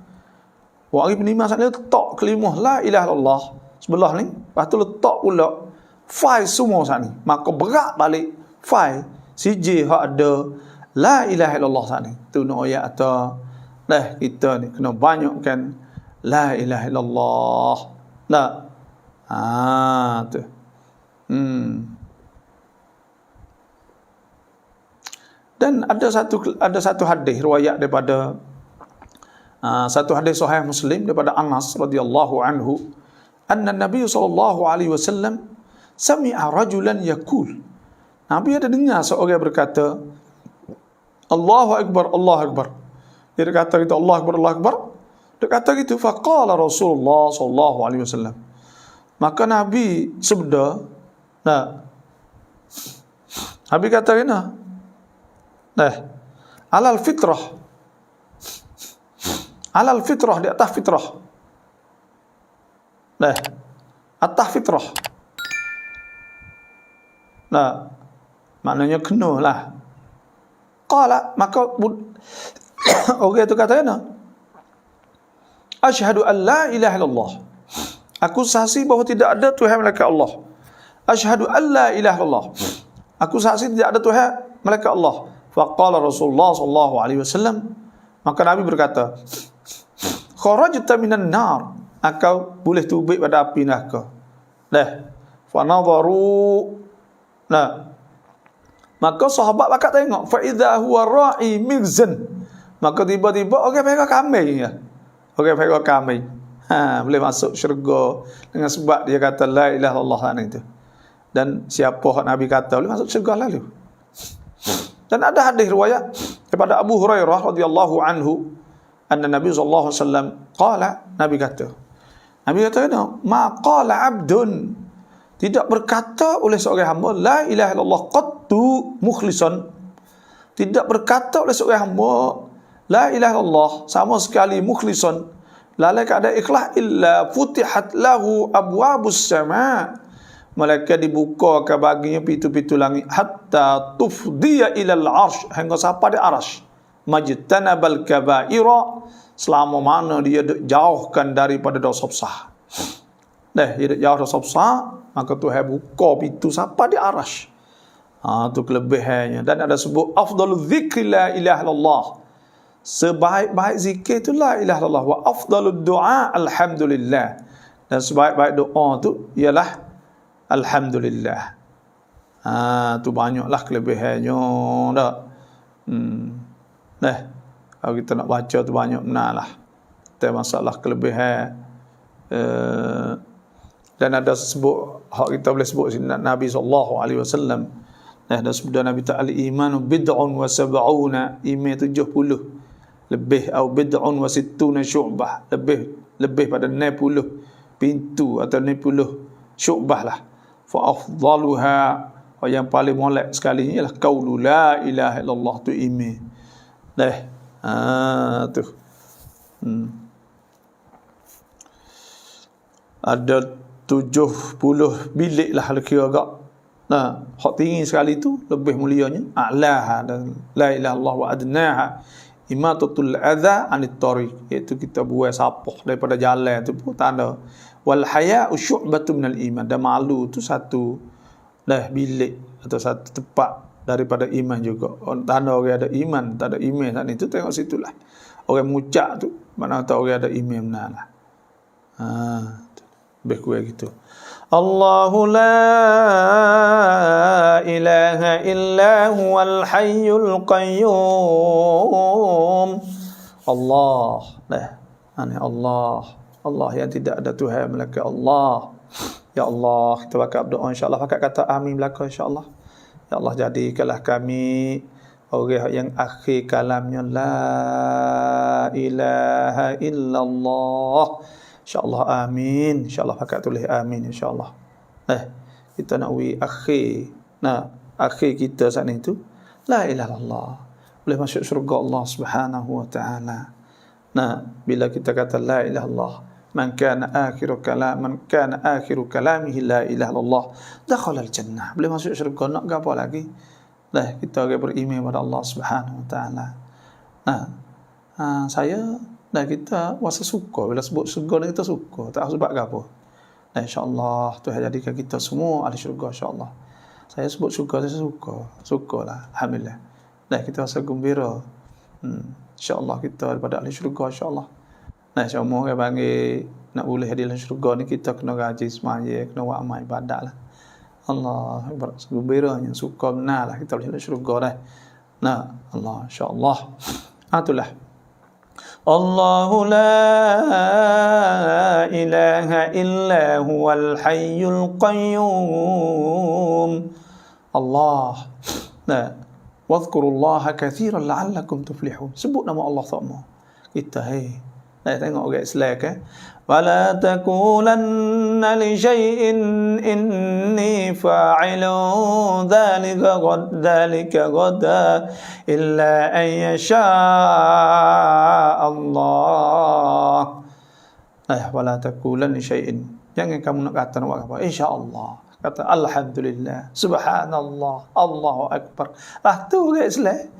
Hari penimbang sana letak kalimah la ilaha illallah sebelah ni, lepas tu letak pula file semua sana ni. Maka berat balik file Siji hak ada la ilaha illallah sana. Tu nak ayat atau dah kita ni kena banyakkan la ilaha illallah. Nah. Tu. Dan ada satu hadis riwayat daripada satu hadis sahih Muslim daripada Anas radhiyallahu anhu, anna Nabi sallallahu alaihi wasallam sami'a rajulan yaqul. Nabi ada dengar seorang berkata, Allahu akbar, Allahu akbar. Dia kata gitu, Allahu akbar, Allahu akbar. Dia kata gitu, faqala Rasulullah sallallahu alaihi wasallam. Maka Nabi sabda, Nabi kata gini, alal fitrah, alal fitrah, di atas fitrah, atas fitrah. Maknanya kena lah. Qala, maka orang itu katanya, asyhadu an la ilaha illallah. Aku saksi bahawa tidak ada Tuhan melainkan Allah. Asyhadu an la ilaha illallah. Aku saksi tidak ada Tuhan melainkan Allah. Faqala Rasulullah sallallahu alaihi wasallam, maka Nabi berkata, kharajta minan nar, engkau boleh tubik pada api neraka. Fa nadharu, maka sahabat bakal tengok, fa idza huwa ra'i migzan, maka tiba-tiba orang pegang kambing ya. Orang pegang kambing. Boleh masuk syurga dengan sebab dia kata la ilaha illallah itu. Dan siapa hak Nabi kata boleh masuk syurga lalu. Dan ada hadis riwayat daripada Abu Hurairah radhiyallahu anhu, anna Nabi sallallahu alaihi wasallam qala, Nabi kata ma qala abdun, tidak berkata oleh seorang hamba la ilaha illallah qattu mukhlisan, tidak berkata oleh seorang hamba la ilaha illallah sama sekali mukhlisan, lalai keadaan ikhlas, illa futihat lahu abwabus sama', malaikat dibuka ke baginya pintu-pintu langit, hatta tufdiya ilal arsh, hingga sampai di arsh, majtanabal kabaira, selama mana dia jauhkan daripada dosa besar. Dia jauh dosa besar, maka Tuhan buka pintu sampai di arsh. Itu kelebihannya. Dan ada sebut afdalul zikri la ilaha illallah, sebaik-baik zikir itu la ilaha illallah, wa afdalud du'a alhamdulillah, dan sebaik-baik doa tu ialah alhamdulillah. Tu banyaklah kelebihannya dah. Kalau kita nak baca tu banyak benarlah. Kita masalah kelebihan. Dan ada sebut, hak kita boleh sebut sini Nabi sallallahu alaihi wasallam. Dan sebut Nabi ta'ala imanu bid'un wa sab'una, iman 70 lebih, atau bid'un wa sittuna syu'bah, lebih pada 60 pintu atau 60 syu'bah lah. Fa afdaluha, yang paling molek sekali ni ialah qaulu la ilaha illallah, tu iman. Tu. Ada 70 bilik lah kira agak. Hak tinggi sekali tu lebih mulianya a'laha, dan la ilaha illallah wa adnaha imatatul adza anit tariq, iaitu kita buang sampah daripada jalan tu pun tanda. Wal haya'u syu'batun minal iman, dan malu tu satu bilik atau satu tempat daripada iman juga. Tanda orang ada iman, tak ada iman saat itu, tengok situlah. Orang mengucap tu mana tahu orang ada iman benar lah. Lebih kurang gitu. Allahu la ilaha illa huwal hayyul qayyum. Allah. Allah yang tidak ada Tuhan melainkan Allah. Ya Allah, kita bakal berdoa insya-Allah, bakal kata amin belaka insya-Allah. Ya Allah, jadikanlah kami orang yang akhir kalamnya la ilaha illallah. InsyaAllah amin. InsyaAllah pakat tulis amin insyaAllah. Kita nak akhir. Akhir kita saat itu la ilaha illallah, boleh masuk syurga Allah Subhanahu wa taala. Bila kita kata la ilaha illallah, man kana akhiru kalamihi la ilaha illallah dakhala al-jannah, boleh masuk syurga. Nak apa lagi? Kita orang beriman kepada Allah Subhanahu wa taala. Kita rasa suka bila sebut syurga ni, kita suka, tak sebab apa. InsyaAllah Tuhan jadikan kita semua ahli syurga insyaAllah. Saya sebut syurga, saya sukalah, alhamdulillah. Nah, kita rasa gembira. InsyaAllah kita daripada ahli syurga, insyaAllah. Nah, semua orang panggil nak boleh di dalam syurga ni, kita kena rajin semaya, kena buat amal ibadat lah. Allah, gembiranya, suka benar lah kita boleh dalam syurga dah. Nah, Allah, insyaAllah. Itulah. Allahu la ilaha illa huwal hayyul qayyum. Allah. Nah, wadhkurullaha katsiran la'allakum tuflihun. Sebut nama Allah sama. Kita tengok orang Islam kan. Wala taqulanna li syai'in inni fa'ilun dzalika ghada illa an yasha Allah. Wala taqulanna li syai'in. Jangan kamu nak kata nak apa? Insya-Allah. Kata alhamdulillah, subhanallah, Allahu akbar. Tu orang Islam.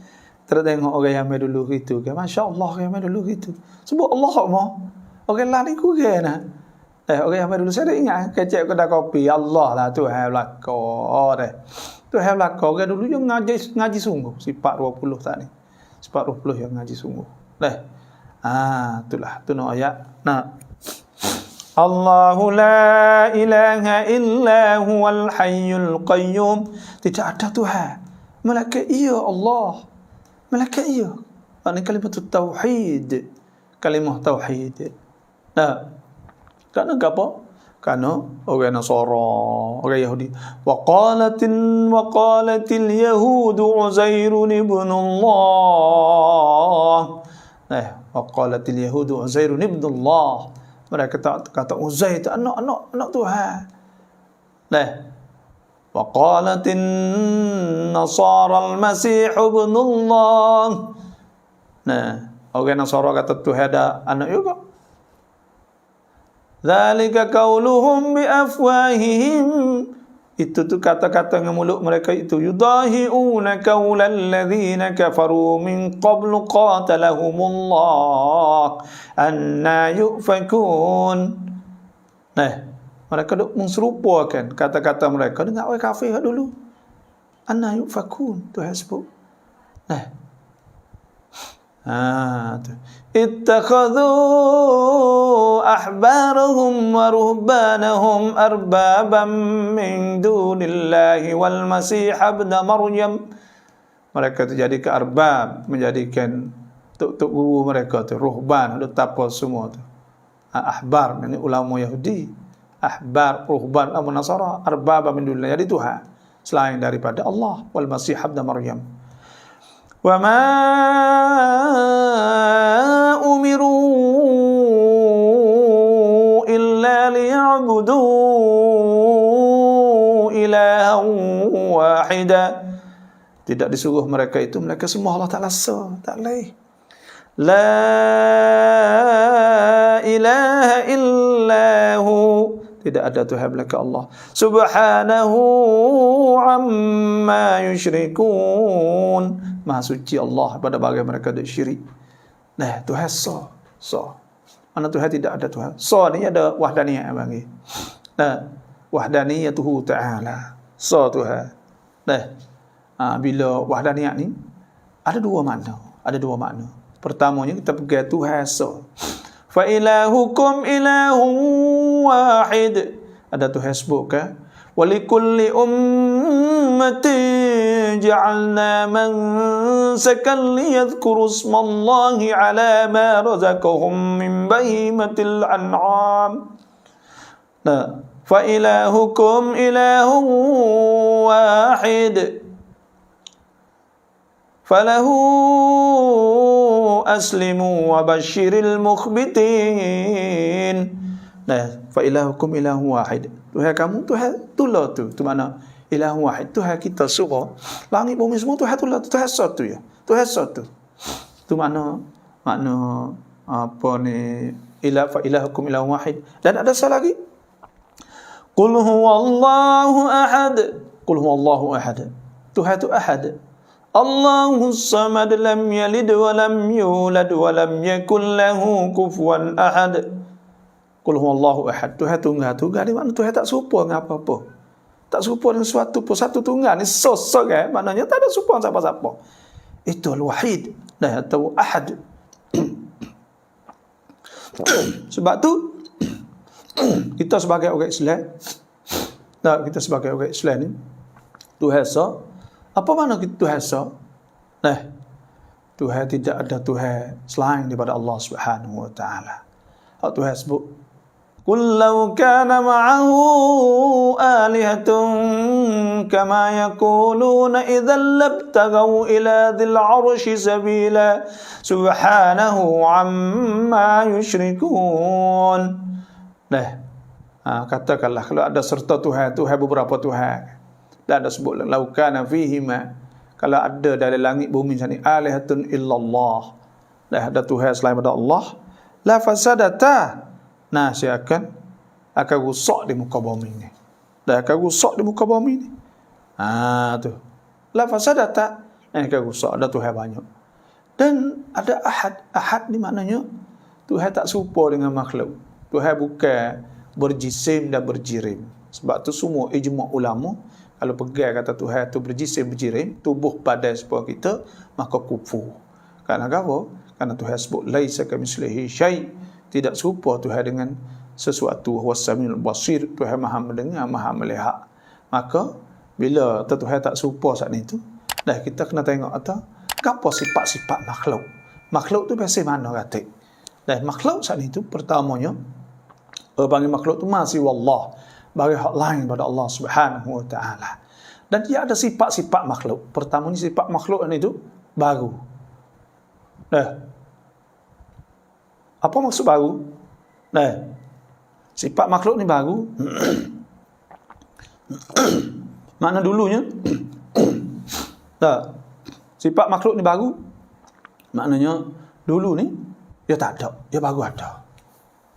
Terus tengok orang yang main dulu gitu kan. Masya-Allah orang yang main dulu gitu. Sebut Allah mau. Orang lain ku kan. Orang yang main dulu saya ingat kecek kedai kopi Allah lah Tuhan belaka dah. Tuhan belaka orang dulu yang ngaji sungguh sifat 20 tadi. Sifat 20 yang ngaji sungguh. Itulah tu ayat. Allahu la ilaha illa huwal hayyul qayyum. Tidak ada Tuhan malaikat ia Allah. Malaikat ia. Ini kalimah tauhid. Kalimah tauhid. Kerana apa? Kerana orang Nasara, orang Yahudi. Wa qalatil yahudu Uzairun ibn Allah. Wa qalatil yahudu Uzairun ibn Allah. Mereka kata Uzair itu anak Tuhan. Wa qalatin nasara al-masih ibn Allah. Orang Nasara kata Tuhan ada anak juga. Dzalika qauluhum bi afwahihim. Itu tu kata-kata dengan mulut mereka itu. Yudahi'una qaulal ladzina kafaru min qablu qatalahumullah anna yufakun. Mereka duk menserupakan kata-kata mereka dengan orang kafir dulu. Anna yufakun, Tuhan sebut. Ittakhadhu ahbarahum wa ruhbanahum arbaban min dunillahi wal masih ibn Maryam. Mereka itu jadi ke arbab, menjadikan tok guru mereka tu ruhban, ada tapa semua tu. Ahbar ini ulama Yahudi, ahbar ruhban ulama Nasara, arbab min dunillahi, jadi Tuhan selain daripada Allah, wal masih ibn Maryam. Wa ma umiru illa liya'budu ilahan wahida. Tidak disuruh mereka itu, mereka semua Allah Ta'ala tak lain. La ilaha illahu. Tidak ada Tuhan belaka Allah. Subhanahu amma yusyrikun. Maha suci Allah pada bagai mereka ada syirik. Tuhan so. Mana Tuhan tidak ada Tuhan. So ni ada wahdaniyah bagi. Wahdaniyatuhu ta'ala. So Tuhan. Bila wahdaniyah ni ada dua makna. Pertamanya kita pegang Tuhan so. Fa ilahukum ilahun wahid. Ada Tuhan sebut kan? Walikulli ummatin ja'alna mansakan liyadhkuru ismallahi ala ma razaqahum min bahimatil an'am. Fa ilahukum ilahun wahid. Falahu aslimu wa basyiril mukhbitin. Fa ilahukum ilahun wahid. Tuhan kamu Tuhan tula tu. Tu mana ilahun wahid. Tuhan kita semua. Langit bumi semua Tuhan tula tu. Tuhan satu ya. Tuhan satu. Tu mana apa ni fa ilahukum ilahun wahid. Dan ada satu lagi. Qul huwallahu ahad. Qul huwallahu ahad. Tuhan tu ahad. Allahus samad lam yalid wa lam yulad wa lam yakul lahu kufuwan ahad. Qul huwallahu ahad. Tuhan tunggal di mana Tuhan tak serupa dengan apa-apa. Tak serupa dengan sesuatu pun. Satu tunggal ni sosok maknanya tak ada serupa siapa-siapa. Itu al-wahid atau ahad. Sebab tu kita sebagai orang Islam, kita sebagai orang Islam ni Tuhan Esa, apa mana kita Tuhan Esa? Tuhan tidak ada Tuhan selain daripada Allah Subhanahu wa taala. Tuhan sebut قل لو كان معه آلهة كما يقولون إذا لابتغوا إلى ذي العرش سبيلا سبحانه عما يشركون. Katakanlah kalau ada serta Tuhan beberapa Tuhan. Dan ada sebut lau kana fihima, kalau ada dari langit bumi sana alihatun illallah, ada Tuhan selain daripada Allah, la fasadata, saya akan rusak di muka bumi ni. Akan rusak di muka bumi ni. Tu. La fasadata, akan rusak. Ada Tuhan banyak. Dan ada ahad. Ahad ni maknanya Tuhan tak serupa dengan makhluk. Tuhan bukan berjisim dan berjirim. Sebab tu semua ijma' ulama, kalau pegang kata Tuhan tu berjisim berjirim, tubuh badan seperti kita, maka kufur. Kerana apa? Kerana Tuhan sebut laisa kamitslihi syai', tidak serupa Tuhan dengan sesuatu. Wasamiul basir, Tuhan Maha mendengar, Maha melihat. Maka bila Tuhan tak serupa saat itu, kita kena tengok apa sifat-sifat makhluk. Makhluk tu biasa mana kata? Makhluk saat itu pertamanya panggil makhluk tu masih wallah, bagi hak lain pada Allah Subhanahu wa taala. Dan dia ada sifat-sifat makhluk. Pertamanya sifat makhluk itu baru. Apa maksud baru? Sifat makhluk ni baru. Makna dulunya sifat makhluk ni baru. Maknanya dulu ni dia tak ada, dia baru ada.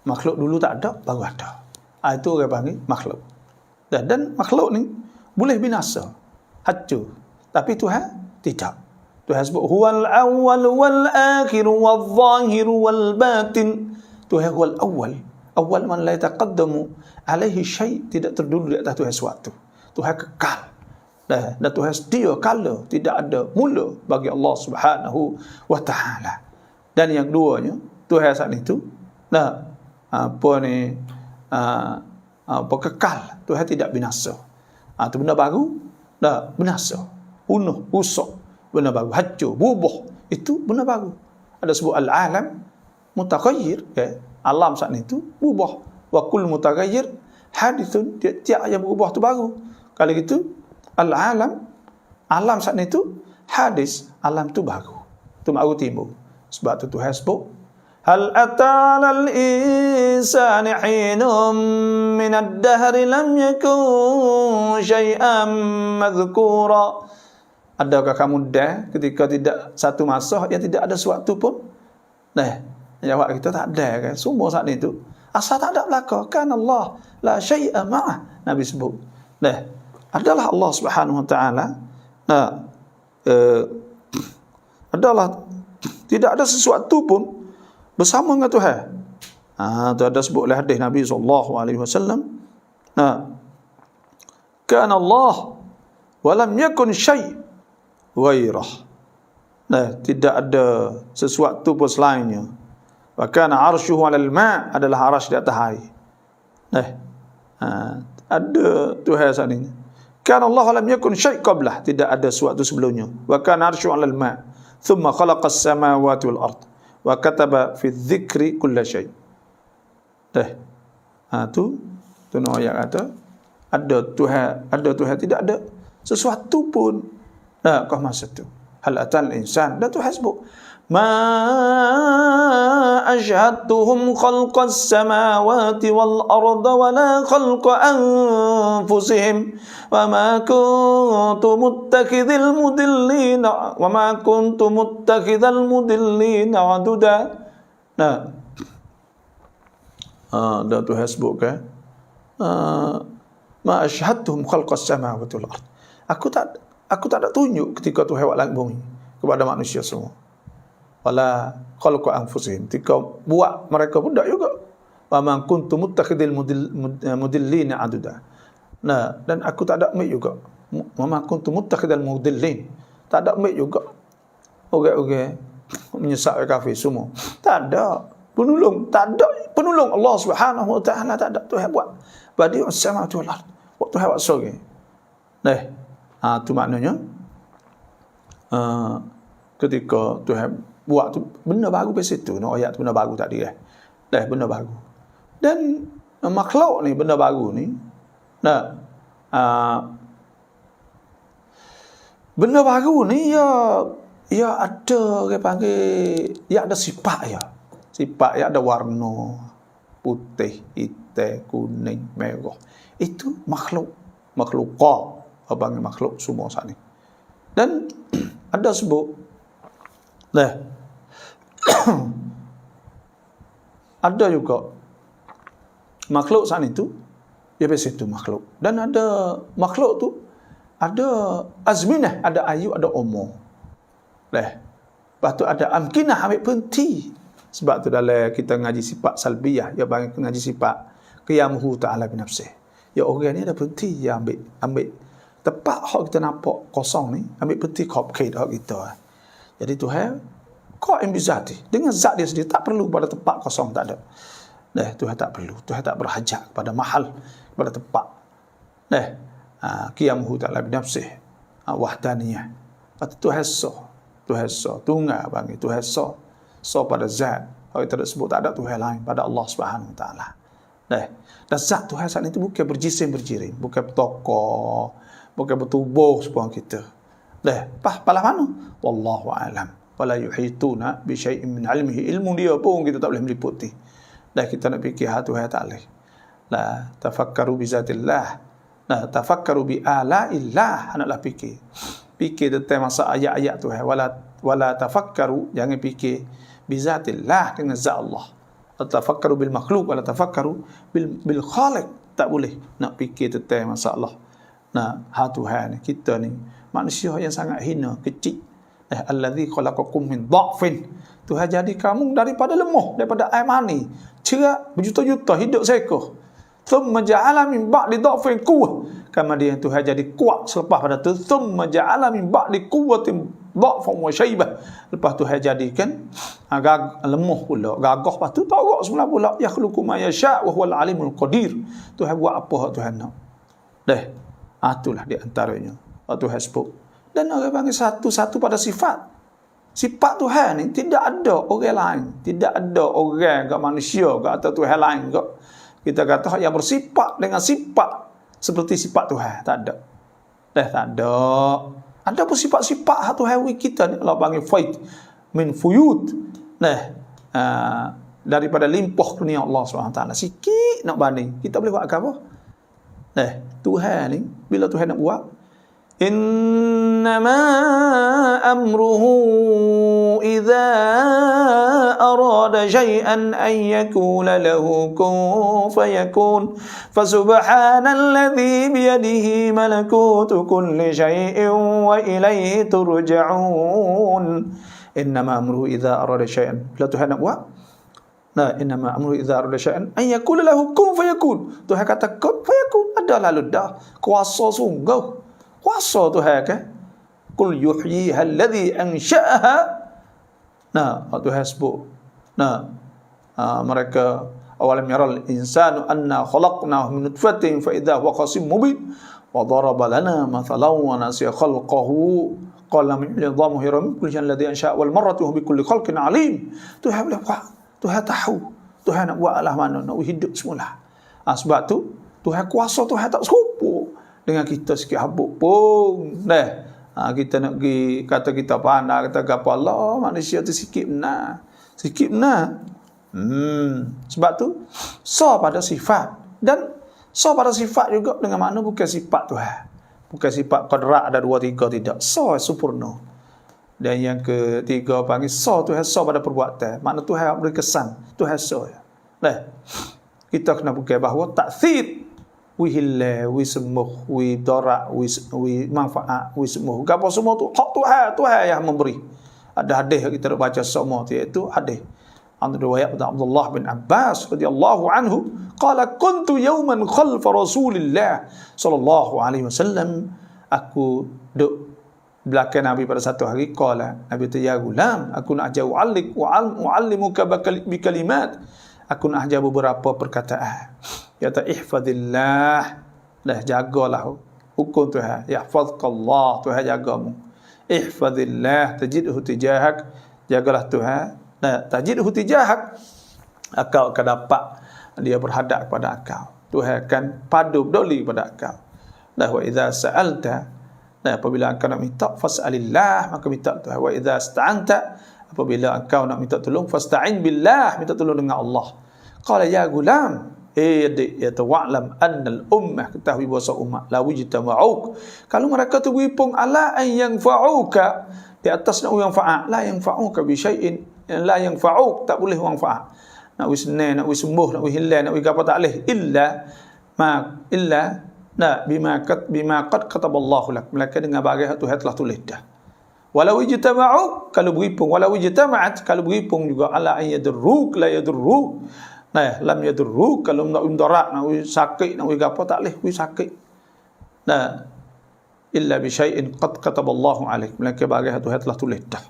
Makhluk dulu tak ada, baru ada. Itu orang panggil makhluk. Dan makhluk ni boleh binasa, hancur. Tapi Tuhan tidak. Tuhan sebut huwal awwal wal akhir wal zahir wal batin. Tuhan huwal awwal. Awal man la yataqaddamu alaihi syai', tidak terdulu di atas Tuhan sesuatu. Tuhan kekal. Dan Tuhan setia kala, tidak ada mula bagi Allah Subhanahu wa taala. Dan yang keduanya, Tuhan saat itu kekal. Tuhan tidak binasa. Itu benda baru, binasa, bunuh, rusak, benda baru, hancur, bubuh. Itu benda baru. Ada sebut al-alam mutaghayyir, alam saat itu berubah. Wa kull mutaghayyir hadithun, tiap yang berubah tu baru. Kalau gitu alam saat itu hadis, alam tu baru. Tu baru timbul. Sebab tu Tuhan sebut hal atalal insani hinum min ad-dahr lam yakun syai'an madhkura. Adakah kamu ketika tidak satu masa yang tidak ada sesuatu pun? Jawab kita tak ada kan. Semua saat itu asal tak ada belaka. Kan Allah la syai'a ma'ah. Nabi sebut. Adalah Allah Subhanahu wa taala. Adalah tidak ada sesuatu pun bersama dengan Tuhan. Tu ada sebut oleh hadis Nabi sallallahu alaihi wasallam. Kan Allah wa lam yakun syai' ghairah. Tidak ada sesuatu pun selainnya. Wa kana arshuhu 'alal ma', adalah arasy di atas air. Ada Tuhan saat ini. Kana Allah lam yakun syai' qablah, tidak ada sesuatu sebelumnya. Wa kana arshuhu 'alal ma', thumma khalaqas samawati wal ard wa kataba fi dzikri kulla syai'. Tu ayat kata ada Tuhan, tidak ada sesuatu pun. Kau masa tu hal atal insan, dan Tuhan sebut ma ashhadtuhum khalqas samawati wal arda wa la khalqa anfusihim wa ma kuntu muttakhidhal mudillina aduda. Dan Tuhan sebut kan ma ashhadtuhum khalqas samawati wal arda, aku tak ada tunjuk ketika Tuhan buat langit bumi kepada manusia semua. Wala khalqa anfusihim, ketika buat mereka pun tak juga. Wa ma kuntum muttakhidil mudillina aduda. Nah, dan aku tak ada ambil juga. Mama kuntu muttakhidal mudillin. Tak ada ambil juga. Orang-orang menyesatkan kafir semua. Tak ada penolong, tak ada penolong. Allah Subhanahu wa taala tak ada. Tuhan buat. Badi'us samawati wal ard. Waktu Tuhan buat sorang. Nah, tu maknanya ketika Tuhan buat tu benda baru pada situ. No, ayat tu benda baru tadi benda baru. Dan makhluk ni benda baru ni. Nah, benda baru ni ya ada orang panggil, ya ada sifat ya. Sifat ya ada warna putih, hitam, kuning, merah. Itu makhluk. Makhlukah. Apa panggil makhluk semua saat ni. Dan ada sebut ada juga makhluk saat itu dia biasa itu makhluk. Dan ada makhluk tu ada azminah, ada ayu, ada umur. Lepas tu ada amkinah, ambil berhenti. Sebab tu dalam kita ngaji sifat salbiyah, ya bagi ngaji sifat qiyamuhu ta'ala bi nafsih. Ya orang ni ada berhenti, ya ambil tepat hak kita nampak kosong ni, ambil berhenti kopkait hak kita. Jadi Tuhan qaim bi zati, dengan zat dia sendiri, tak perlu pada tempat kosong, tak ada. Tuhan tak perlu, Tuhan tak berhajat kepada mahal, kepada tempat. Qiyamuhu ta'ala bi nafsih, wahdaniyah. Lepas tu Tuhan so tunggal bagi Tuhan so pada zat. Kalau kita sebut tak ada Tuhan lain pada Allah Subhanahu wa taala. Dan zat Tuhan saat itu bukan berjisim berjirim, bukan bertokoh, bukan bertubuh seperti kita. Palah mana? Wallahu a'lam. Wala yuhituna bi syai'in min 'ilmihi. Ilmu dia pun kita tak boleh meliputi. Kita nak fikir Tuhan tak boleh. Tafakkaru bi zatillah. Tafakkaru bi ala'illah. Naklah fikir tentang masa ayat-ayat Tuhan. Wala tafakkaru, jangan fikir bizatillah, dengan zat Allah. Tafakkaru bil makhluk, wala tafakkaru bil khaliq. Tak boleh nak fikir tentang masalah. Tuhan kita ni manusia yang sangat hina, kecil. Allazi khalaqakum min dha'fin. Tuhan jadi kamu daripada lemah, daripada air mani, cerak berjuta-juta, hidup seekor. Thumma ja'ala min ba'di dha'fin quwwah. Kemudian Tuhan jadi kuat selepas pada tu. Thumma ja'ala min ba'di quwwatin dha'fan wa syaibah. Lepas Tuhan jadikan lemah pula, gagah, lepas tu tarak semula pula. Yakhluqu ma yasha' wa huwal alimul qadir. Tuhan buat apa Tuhan nak. Itulah di antaranya Tuhan sebut. Dan orang panggil satu-satu pada sifat. Sifat Tuhan ni tidak ada orang lain, tidak ada orang ke manusia ke atau Tuhan lain ke. Kita kata yang bersifat dengan sifat seperti sifat Tuhan, tak ada. Tak ada. Ada pun sifat-sifat Tuhan kita ni Allah panggil faid min fuyud. Daripada limpah dunia Allah SWT. Sikit nak banding, kita boleh buat apa? Tuhan ni bila Tuhan nak buat, innama amruhu idza arada syai'an an yakula lahu kun fayakun fasubhanalladzi biyadihi malakutu kulli syai'in wa ilaihi turja'un. Innama amruhu idza arada syai'an, bila Tuhan nak buat, innama amruhu idza arada syai'an an yakula lahu kun fayakun. Tuhan kata kun fayakun, ada lalu dah kuasa sungguh. Kuasa Tuhan kan? Qul yuhyiha alladhi ansha'aha. Tuhan sebut. Mereka awalam yaral insanu anna khalaqnahu min nutfatin fa idza huwa qasim mubin wa daraba lana mathalan wa nasiya khalqahu qala min idhamu hiram kulli alladhi ansha'a wal marratu bi kulli khalqin alim. Tuhan boleh buat. Tuhan tahu. Tuhan nak buat lah mana nak hidup semula. Sebab tu Tuhan kuasa, Tuhan tak serupa dengan kita sikit habuk pun. Kita nak pergi kata kita pandai, kata apa Allah, manusia tu sikit benar. Sikit benar. Sebab tu pada sifat, dan pada sifat juga dengan makna bukan sifat Tuhan. Bukan sifat qadra ada 2 3 tidak. Sempurna. Dan yang ketiga panggil Tuhan pada perbuatan. Makna Tuhan beri kesan. Tuhan kita kena bukan bahawa taksir wi hilal, wi sembuh, wi darat, wi manfaat, wi sembuh. Apa semua tu hak Tuhan yang memberi. Ada hadis kita baca semua tu, iaitu hadis. riwayat Abdullah bin Abbas radhiyallahu anhu qala kuntu yawman khalfa Rasulillah sallallahu alaihi wasallam, aku duduk belakang Nabi pada satu hari. Qala, Nabi tu, ya gulam, aku nak ajar u'allimuka bi kalimat, aku nak ajar beberapa perkataan. Kata ihfazillah, dah jagalah hukum Tuhan. Yahfazkallah, Tuhan jagamu. Ihfazillah tajidhu tijahak, jagalah Tuhan. Nah, tajidhu tijahak, akau akan dapat dia berhadap kepada akau. Tuhan akan padu peduli pada akau. Dah, wa idza sa'alta, nah, apabila engkau nak minta, fas'alillah, maka minta Tuhan. Wa idza ista'anta, apabila engkau nak minta tolong, fasta'in billah, minta tolong dengan Allah. Qala ya gulam, adik, ya tawa'lam annal ummah, ketahui bahasa umat, la wujtama'uk, kalau mereka tu berhimpun ala an yanfa'uka, di atas nak manfaat, la yanfa'uka bi syai'in, la yanfa'uk, tak boleh manfaat. Nak wisnai, nak wisembuh, nak wihilan, nak wigapo tak boleh, illa bima qad kataballahu lak, melainkan dengan bagai Tuhan telah tulis dah. Walau ijtama'u, kalau berhimpun, walau ijtama'at, kalau berhimpun juga, ala an yadurruk la yadurru, nah, lam yadurruk, kalau nak mudarat, nak sakit, nak gapo tak leh sakit. Nah, illa bi syai'in qad kataballahu alaik, melainkan bagai Tuhan telah tulis dah.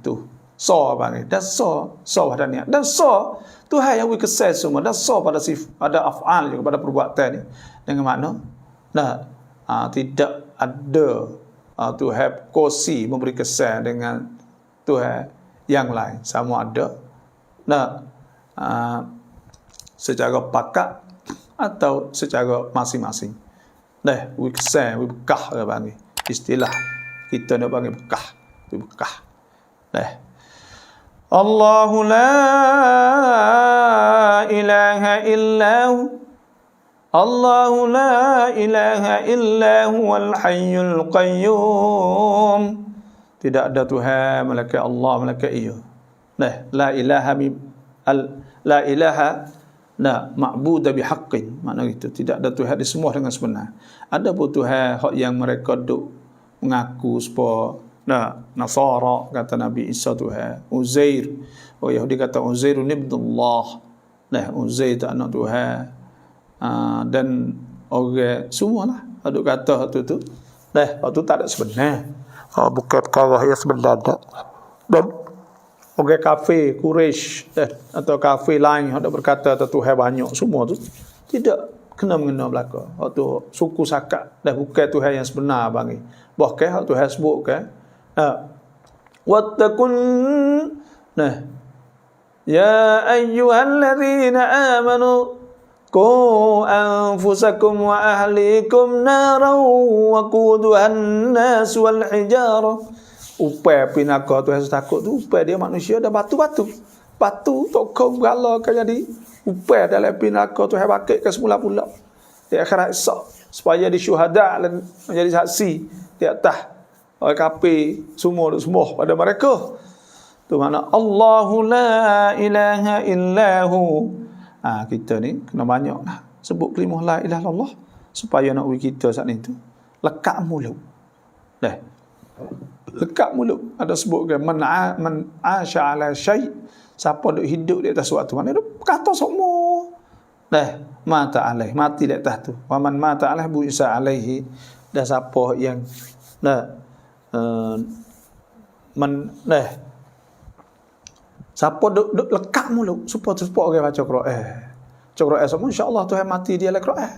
Tu so bagi dah so pada niat, dan so Tuhan yang we kesal semua, dah so pada pada af'al juga, pada perbuatan ni, dengan makna tidak ada Tuhan kosi memberi kesan dengan Tuhan yang lain, sama ada secara pakat atau secara masing-masing. We kesan, we bekah ke bagi istilah kita nak bagi bekah, we bekah. Allahu la ilaha illahu, Allahu la ilaha illahu wal hayyul qayyum, tidak ada Tuhan melainkan Allah, melainkan Ia. La ilaha ma'budu bihaqqin, makna itu tidak ada Tuhan disemua dengan sebenar. Ada pun Tuhan hak yang mereka duk mengaku supaya Nasara kata Nabi Isa Tuhan, Uzair, Yahudi kata Uzair ibnullah, Uzair tak anak Tuhan, dan orang semualah aduk kata tu waktu tak ada sebenar, bukan perkara yang sebenar dak. Dan orang kafir Quraisy atau kafir lain ada berkata Tuhan banyak, semua tu tidak kena mengena belaka. Waktu suku Sakat dah bukan Tuhan yang sebenar bagi. Bahkan hak Tuhan sebut kan, wattaqun, ya ayyuhalladzina amanu qu anfusakum wa ahlikum naran waquduhan nas wal hijarah. Upai pinaka Tuhan takut tu, upai dia manusia dan batu tokong gala kan jadi upai dalam pinaka Tuhan pakai ke semula pula di akhirat esok, supaya di syuhada dan menjadi saksi di atas orang kafir semua pada mereka. Tu makna Allahu la ilaha illahu. Kita ni kena banyaklah sebut kalimah la ilaha illallah supaya nak kita saat ni tu lekat mulut. Lekat mulut. Ada sebut kan man asya ala syai', siapa duk hidup di atas suatu, mana duk kata semua. Mata alaih, mati di atas tu. Wa man mata alaih bu'isa alaihi. Dan siapa yang siapa duk lekat mulut support orang baca Quran semua, insya-Allah Tuhan mati dia dalam Quran.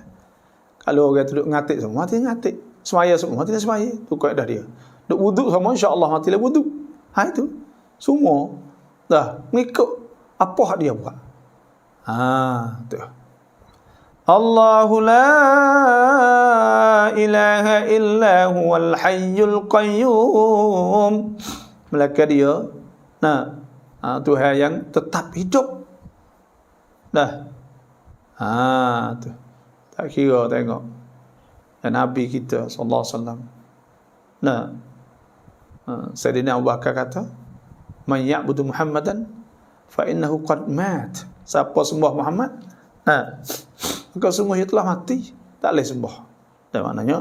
Kalau orang tu duk ngatik semua, mati ngatik. Semaya semua, mati semaya. Tu kaedah dia. Duk wuduk semua, insya-Allah mati dalam wuduk. Itu semua dah mengikut apa hak dia buat. Tu. Allahu la ilaha illa huwal hayyul qayyum, melainkan dia Tuhan yang tetap hidup. Tu tak kira tengok Nabi kita sallallahu alaihi wasallam. Sayyidina Abu Bakar kata, man ya'budu Muhammadan fa innahu qad mat. Siapa sembah Muhammad, maka semua dia telah mati, tak boleh sembah. Dan maknanya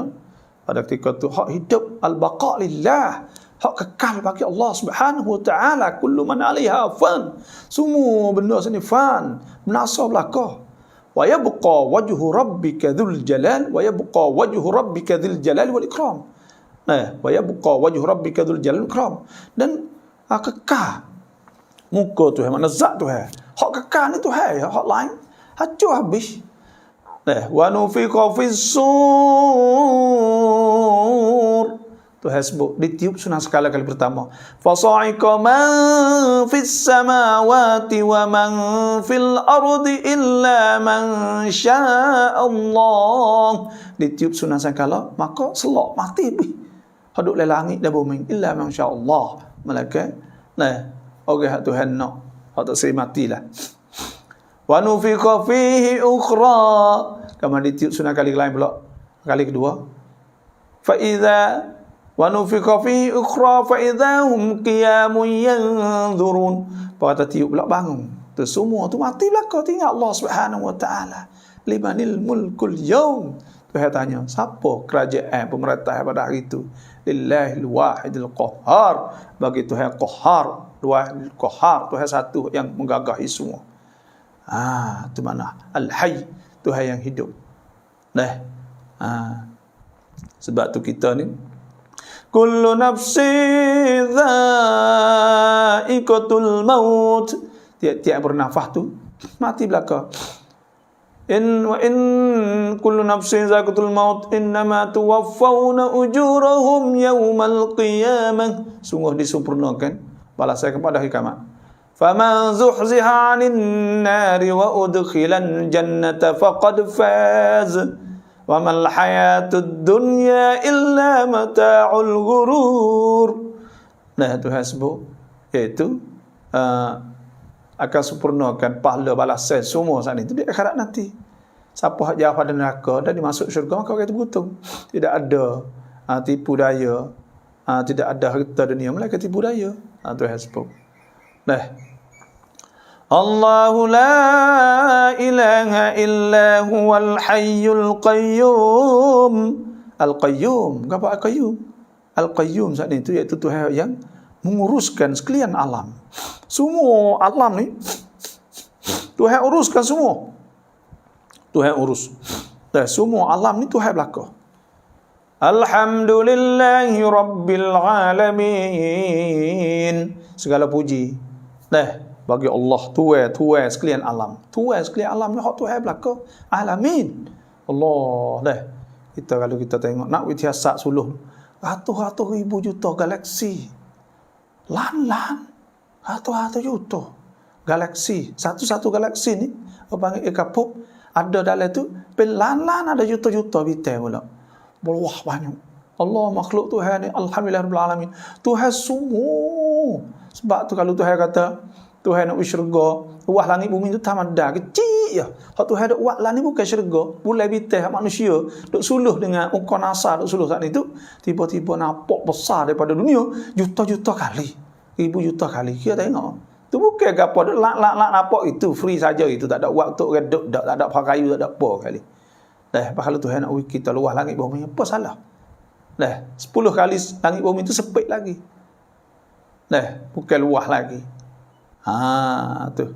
pada ketika tu hak hidup al-baqa lillah, hak kekal bagi Allah Subhanahu wa taala. Kullu man 'alaiha fan. Semua benda sini fan, binasa belaka. Wa yabqa wajhu rabbika dzul jalal wa yabqa wajhu rabbika dzul jalal wal ikram. Nah, wa yabqa wajhu rabbika dzul jalal wal ikram. Dan kekal muka Tuhan, makna zat Tuhan. Hak kekal ni Tuhan, hak lain hancur habis. Wa nufiqa fis sur. Tuhan sebut ditiup sunang sekali kali pertama. Fasa'iqa man fis samawati wa man fil ardi illa man syaa Allah. Ditiup sunang sekali maka selok mati bih. Haduk le langit dan bumi illa man syaa Allah. Malaikat. Nah, orang hak Tuhan nak, hak tak saya matilah. Wa nufiqa fihi ukhra. Kamu ditiup sunang kali lain pula. Kali kedua. Fa idza wa nufiqa fihi ukhra fa idza hum qiyamun yanzurun. Pada tiup pula bangun. Tu semua tu mati belaka, tinggal Allah Subhanahu wa taala. Limanil mulkul yaum. Tuhan tanya, siapa kerajaan pemerintah pada hari itu? Lillahil wahidil qahhar. Bagi Tuhan qahhar, wahidil qahhar, Tuhan satu yang menggagahi semua. Itu mana? Al-Hayy, Tuhan yang hidup. Nah. Sebab tu kita ni kullu nafsin dha'iqatul maut. Tiap-tiap bernafas tu mati belaka. In kullu nafsin dha'iqatul maut innama tuwaffawna ujurahum yawmal qiyamah. Sungguh disempurnakan balasan kepada hari kiamat. Faman zuhziha 'anil nari wa udkhilan jannata faqad faz. Wa mal hayatud dunya illa mata'ul ghurur. Nah, Tuhan sebut iaitu akan sempurnakan pahala balasan semua saat itu di akhirat nanti. Siapa hak jauh pada neraka dan dimasuk syurga maka orang itu beruntung. Tidak ada tipu daya, tidak ada harta dunia melainkan tipu daya. Tuhan sebut. Nah, Allahu la ilaha illa huwal hayyul qayyum. Al-Qayyum. Apa Al-Qayyum? Al-Qayyum saat itu iaitu Tuhan yang menguruskan sekalian alam. Semua alam ni Tuhan uruskan semua. Tuhan urus. Dan semua alam ni Tuhan belaka. Alhamdulillahi rabbil alamin. Segala puji. Bagi Allah Tuhan sekalian alam. Tuhan sekalian alam ni hak Tuhan belaka. Alamin. Allah kita kalau kita tengok nak wiasat suluh ratus-ratus ribu juta galaksi. Lan ratus-ratus juta galaksi. Satu-satu galaksi ni orang panggil ekapop ada dalam tu pelan ada juta-juta bintang pula. Berwah banyak. Allah makhluk Tuhan ni alhamdulillah rabbil alamin. Tuhan semua. Sebab tu kalau Tuhan kata Tuhan nak syurga, wah langit bumi tu tamada kecil je. Hak Tuhan ada buat langit bukan syurga, bulan bintang manusia duk suluh dengan ukar NASA duk suluh saat itu, tiba-tiba nampak besar daripada dunia juta-juta kali, ribu juta kali. Kita tengok. Tu bukan gapo duk lak nampak itu free saja, itu tak ada waktu reduk, tak ada pakai kayu, tak ada apa kali. Kalau Tuhan nak kita luah langit bumi apa salah? 10 kali langit bumi itu sepit lagi. Bukan luah lagi. Tu.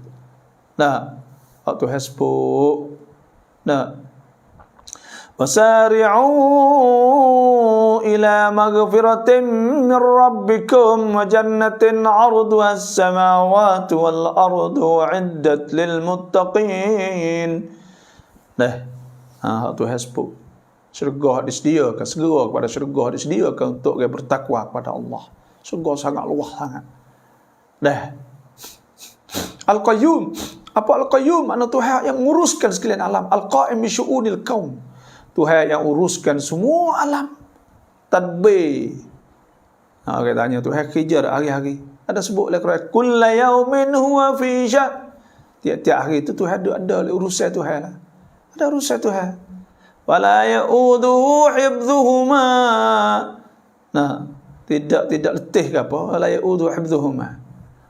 Waktu hasbuk. Wasari'u ila maghfiratin min rabbikum wa jannatin 'arduha as-samawati wal ardu 'iddat lil muttaqin. Waktu hasbuk. Syurga disediakan, segera kepada syurga disediakan untuk orang bertakwa kepada Allah. Syurga sangat luas sangat. Al-Qayyum. Apa Al-Qayyum? Makna Tuhan yang uruskan sekalian alam. Al-Qa'im bi syu'unil kaum. Tuhan yang uruskan semua alam. Tadbir. Orang tanya Tuhan kerja hari-hari. Ada sebut dalam Quran, kullu yaumin huwa fi sya'n. Tiap-tiap hari itu Tuhan ada urusan Tuhan lah. Ada urusan Tuhan. Wala ya'uduhu hifdhuhuma. Tidak letih ke apa? Wala ya'uduhu hifdhuhuma.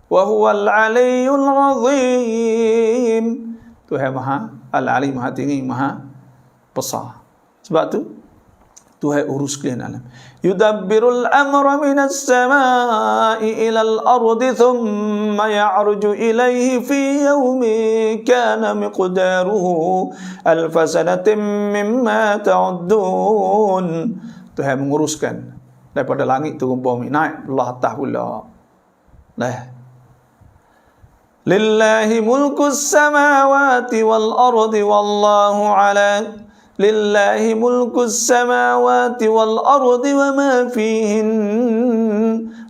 Wa huwal aliyyul azim. Tuhan Maha Al-Ali, Maha tinggi, Maha besar. Sebab tu Tuhan urus kalian alam. Yudabbirul amra minas samai ilal ardi thumma ya'ruju ilaihi fi yawmin kana miqdaruhu alfa sanatin mimma ta'uddun. Tuhan menguruskan daripada langit turun bumi, naik belah atas pula. Lillahi mulkus samawati wal ardi wallahu ala Lillahi mulkus samawati wal ardi wa ma fihin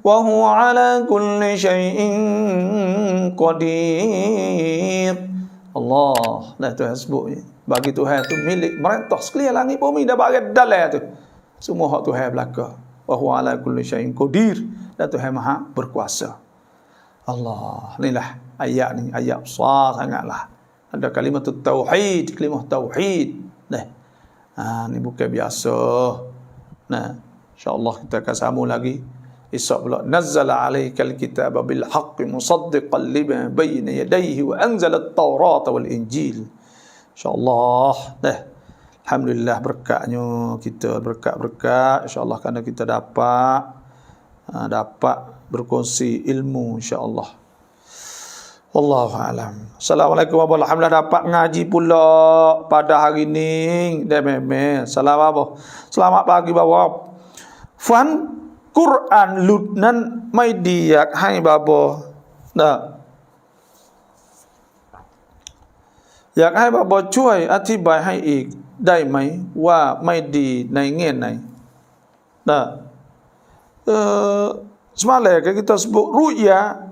wa huwa ala kulli syai'in qadir. Allah, dah Tuhan sebut bagi Tuhan tu milik merentah sekalian langit bumi dah bagi dalam tu. Semua hak Tuhan belaka. Wa huwa ala kulli syai'in qadir. Dan Tuhan Maha berkuasa. Allah, inilah ayat ni, ayat besar sangatlah. Ada kalimah tauhid, kalimah tauhid. Ni bukan biasa. InsyaAllah kita akan sambung lagi esok pula. Nazzala alaikal kitaba bil haqqi musaddiqan lima bayna yadayhi wa anzala at-taurata wal injil. InsyaAllah. Alhamdulillah berkatnya kita, berkat-berkat insyaAllah, kerana kita dapat berkongsi ilmu insyaAllah. Wallahu alam. Assalamualaikum warahmatullahi wabarakatuh. Alhamdulillah dapat ngaji pula pada hari ni. Dah memang. Selamat pagi bapa. Fan Quran ludnan mai diak hai bapa. Yak hai bapa ช่วยอธิบายให้อีกได้ไหมว่าไม่ดีในแง่ไหน semalam kita sebut ru'ya.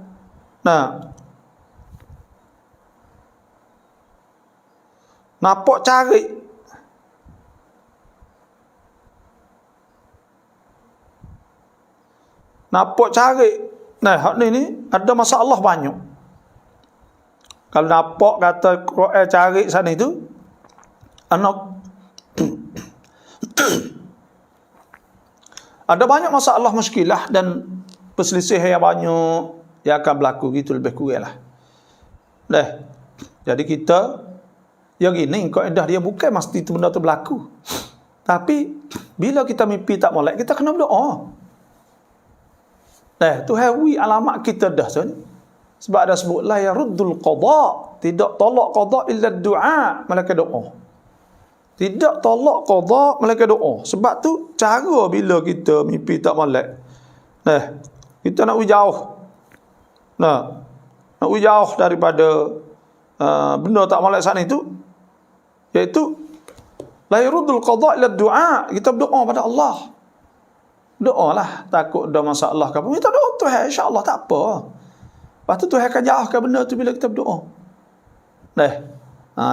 Nampak cari. Nampak cari. Hak ni ada masalah banyak. Kalau nampak kata Quran cari sana itu, anak ada banyak masalah muskilah dan perselisihan yang banyak yang akan berlaku gitu lebih kurang lah. Jadi kita yang ini kaedah dia bukan mesti benda tu berlaku. Tapi bila kita mimpi tak molek, kita kena berdoa. Tuhan wi alamat kita dah sebenarnya. Sebab ada sebut la yaruddul qada, tidak tolak qada illa doa, malaikat doa. Tidak tolak qada malaikat doa. Sebab tu cara bila kita mimpi tak molek. Kita nak jauh. Nak jauh daripada benda tak molek sana itu, iaitu la yaruddul qada illa doa. Kita berdoa pada Allah. Doalah, takut ada masalah ke apa, kita doa Tuhan, insya-Allah tak apa. Lepas tu Tuhan akan jauhkan benda tu bila kita berdoa.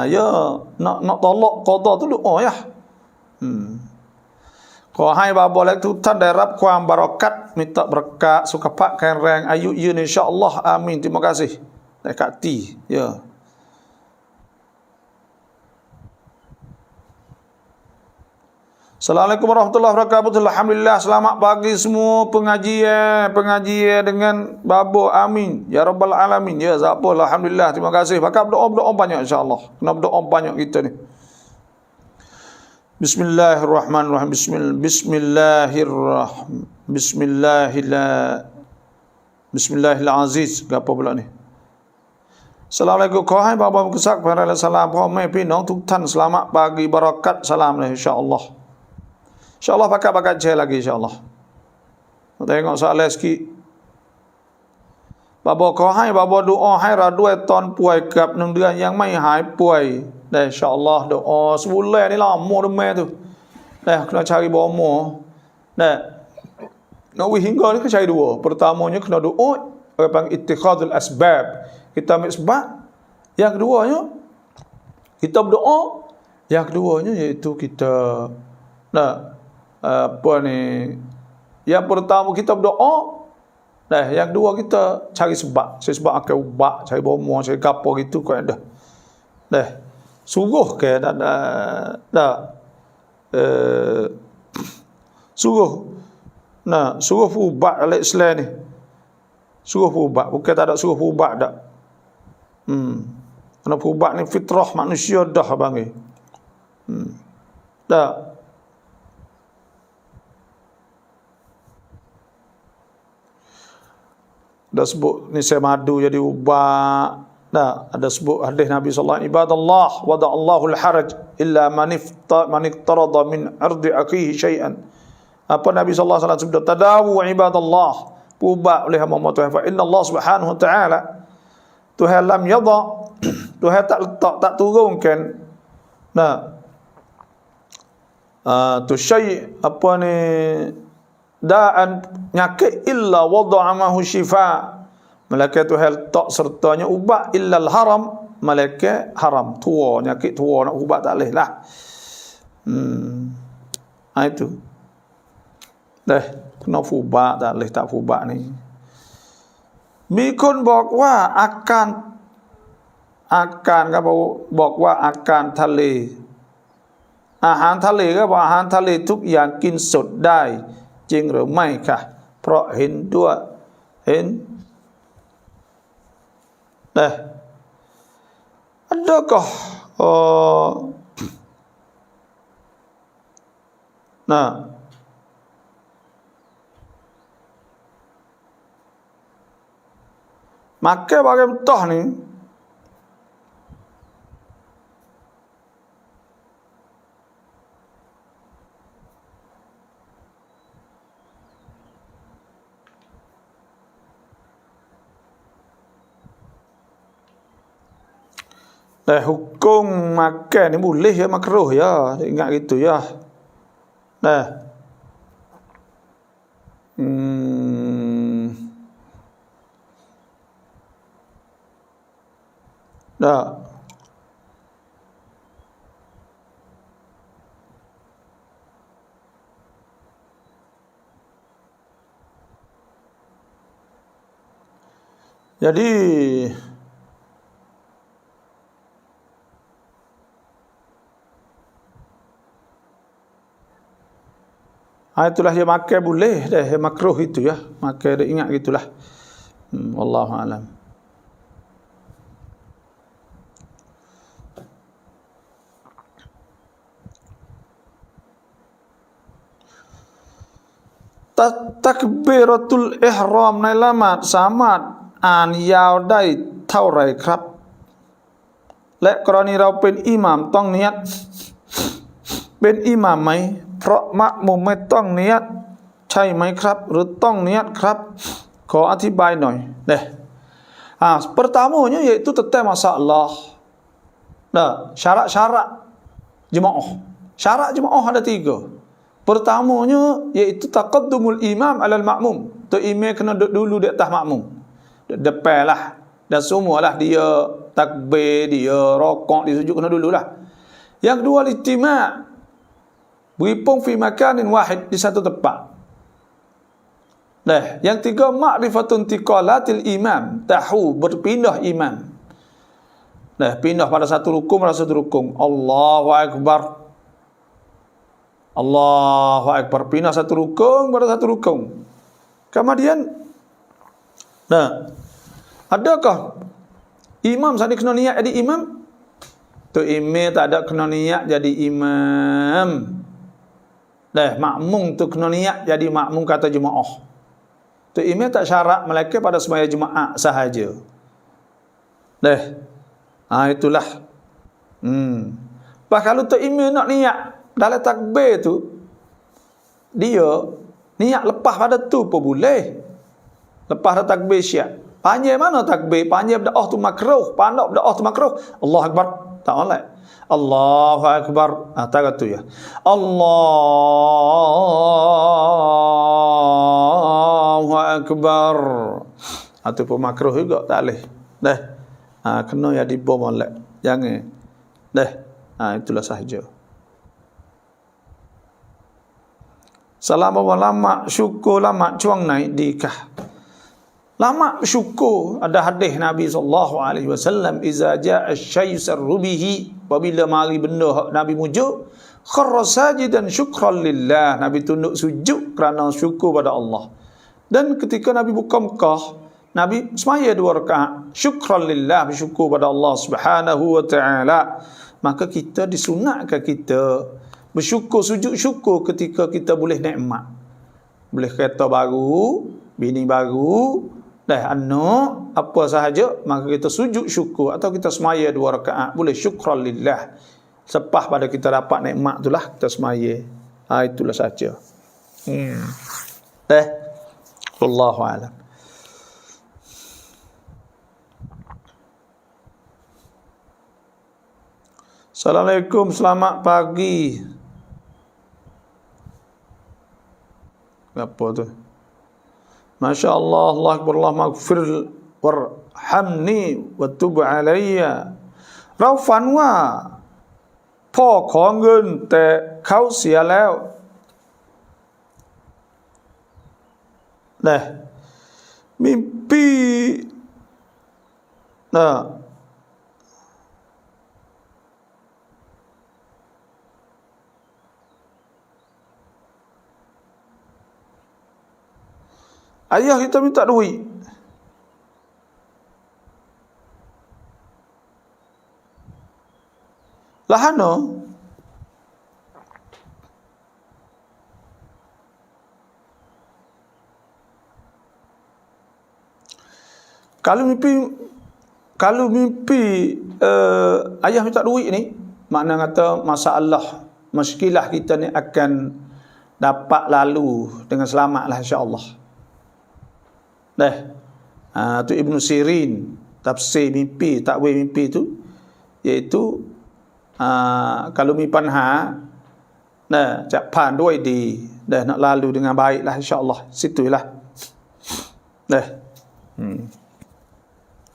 Ya nak tolak qada tu doa ya. ขอให้บาบอและทุกท่านได้รับความบารอกัต minta berkat สุขภาพแข็งแรงอายุยืน insyaallah amin. Terima kasih. Dekati ya. Assalamualaikum warahmatullahi wabarakatuh. Alhamdulillah, selamat pagi semua pengajian dengan Babo, amin ya rabbal alamin. Ya zapul, alhamdulillah, terima kasih. Maka berdoa banyak insyaallah. Kena berdoa banyak kita ni. Bismillahirrahmanirrahim. Bismillahirrahmanirrahim. Apa pula ni? Assalamualaikum. ขอให้บาบอมุซักพระและสลามพ่อแม่พี่น้องทุกท่าน selamat pagi barakat salam insyaallah. InsyaAllah pakai cek lagi insyaAllah. Tengok soalan sikit. Babo ขอให้บาบอ doa ให้เราด้วยตอนป่วยกับ1 เดือนยังไม่หายป่วย InsyaAllah doa sebulan ni lama demam tu. Kena cari bomo. Nak hingga ni kena cari dua. Pertamanya kena doa, orang panggil ittikhadul asbab. Kita ambil sebab. Yang keduanya kita berdoa. Yang keduanya iaitu kita yang pertama kita berdoa, yang kedua kita cari sebab. Cari sebab akan ubat, cari bomo, cari kapur gitu kau ada. Suruh ke suruh ubat dalam Islam ni. Suruh ubat, bukan tak ada suruh ubat dak. Kerana ubat ni fitrah manusia dah panggil. Ada sebut ni saya madu jadi ubat. Nah, ada sebut hadis Nabi sallallahu alaihi wasallam, ibadallah wada'allahu al-haraj illa man iqtarada min ardi akhihi syai'an. Apa Nabi sallallahu alaihi wasallam sebut, tadawu ibadallah, ubat oleh hamba Tuhan, fa inna Allah subhanahu wa ta'ala, Tuhan lam yadha, Tuhan tak letak, tak turunkan tu syai' apa ni da'an nyakit illa wada'a mahu syifa, malaikat Tuhan letak sertanya ubat, illa al-haram, malaikat haram, tua, nyakit tua nak ubat tak boleh lah. Itu dah kena fubat tak boleh, tak fubat ni. Mikun บอกว่าอาการก็บอกว่าอาการทะเลอาหารทะเลก็บอกอาหารทะเลทุกอย่างกินสดได้จริงหรือไม่ค่ะเพราะเห็นด้วยเห็นadakah maka bagaimana toh ni hukum makan ni boleh ya, makruh ya, ingat gitu ya. Jadi itulah dia makan boleh dah, makruh itu ya, makan dia ingat gitulah. Wallahu alam. Takbiratul ihram ในละหมาดสามารถอ่านยาวได้เท่าไหร่ครับ และกรณีเราเป็นอิหม่ามต้องนิยตเป็นอิหม่ามไหมเพราะมะมุมไม่ต้องนิยตใช่ไหมครับหรือต้องนิยตครับขออธิบายหน่อยpertamanya yaitu tentang masalah syarat-syarat jemaah. Syarat jemaah ada 3. Pertamanya yaitu taqaddumul imam alal makmum. Tu imam kena duduk dulu di atas makmum. Depan lah. Dan semualah dia takbir, dia rokok, dia sujud kena dululah. Yang kedua ijtima'. Berhimpun fi makanin wahid, di satu tempat. Yang tiga ma'rifatun tiqalatil imam. Tahu berpindah imam. Pindah pada satu rukun pada satu rukun. Allahu akbar. Allahu akbar, pindah satu rukun pada satu rukun. Kemudian adakah imam saat kena niat jadi imam? Tu imam tak ada kena niat jadi imam. Makmum tu kena niat jadi makmum kata jemaah. Tu imam tak syarat melainkan pada sembahyang jemaah sahaja. Itulah. Bah kalau tu imam nak niat dalam takbir tu, dia niat lepas pada tu pun boleh. Lepas dah takbir syiat. Panjang mana takbir? Panjang berdoa tu makruh. Pandai berdoa tu makruh. Allahu akbar. Tak boleh. Allahu akbar. Tak tu ya. Allahu akbar. Itu pun makruh juga. Tak boleh. Kena ya dibom oleh. Jangan. Itulah sahaja. Selama lama syukur lama cuang naik dikah. Lama syukur ada hadis Nabi sallallahu alaihi wasallam, iza jaa asy-syai' sarrubihi, apabila mari benda Nabi mujuk, kharra sajidan syukran lillah, Nabi tunduk sujud kerana syukur pada Allah. Dan ketika Nabi buka Mekah, Nabi semaya 2 rakaat syukran lillah, bersyukur pada Allah Subhanahu wa taala. Maka kita disunatkan kita bersyukur, sujud syukur ketika kita boleh nikmat. Boleh kereta baru, bini baru, Dah anu apa sahaja maka kita sujud syukur atau kita semaya 2 rakaat boleh syukran lillah. Sepah pada kita dapat nikmat itulah kita semaya. Itulah saja. Dah. Wallahu a'lam. Assalamualaikum, selamat pagi. Apa tu? Masya Allah, Allah Akbar, Allah maghfir warhamni wa tub alayya. เราฝันว่าพ่อขอเงินแต่เขาเสียแล้วnah mimpi ayah kita minta duit. Lahano. Kalau mimpi ayah minta duit ni, makna kata masalah, muskilah kita ni akan dapat lalu dengan selamatlah insya-Allah. Dah. Tu Ibn Sirin tafsir mimpi, takwil mimpi tu iaitu kalau mimpi panha dah cak pan doi di dah nak lalu dengan baiklah insya-Allah. Situlah. Dah.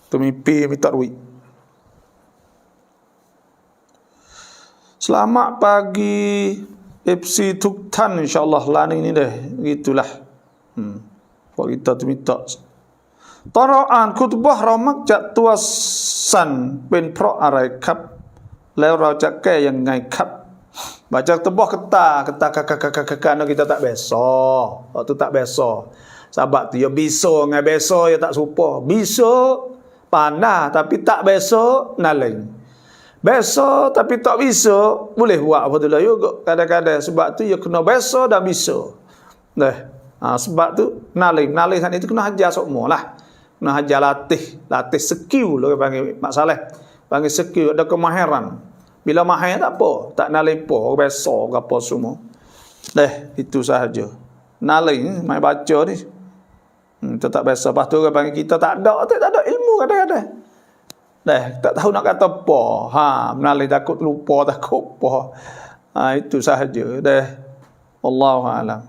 Tu mimpi minta duit. Selamat pagi FC ทุกท่าน insya-Allah lah ni dah gitulah. Pok kita tu minta ตอนเราอ่านคุตบะห์เรามักจะตัวสั่นเป็นเพราะอะไรครับแล้วเราจะแก้ยังไงครับ baca khutbah ketak kita tak biasa. Waktu tak biasa sebab tu ya bisa ngai biasa ya tak serupa. Bisa pandai tapi tak biasa naling. Biasa tapi tak bisa boleh buat apa tu lah juga kadang-kadang sebab tu ya kena biasa dan bisa. Dah. Sebab tu naling saat itu kena ajar semua lah. Kena ajar latih skill lah panggil masalah. Panggil skill ada kemahiran. Bila mahir tak apa, tak naling apa, biasa ke apa semua. Dah, itu sahaja. Naling mai baca ni. Tak biasa. Lepas tu orang panggil kita tak ada ilmu kadang-kadang. Dah, tak tahu nak kata apa. Menaling takut lupa, takut apa. Itu sahaja. Dah. Wallahu a'lam.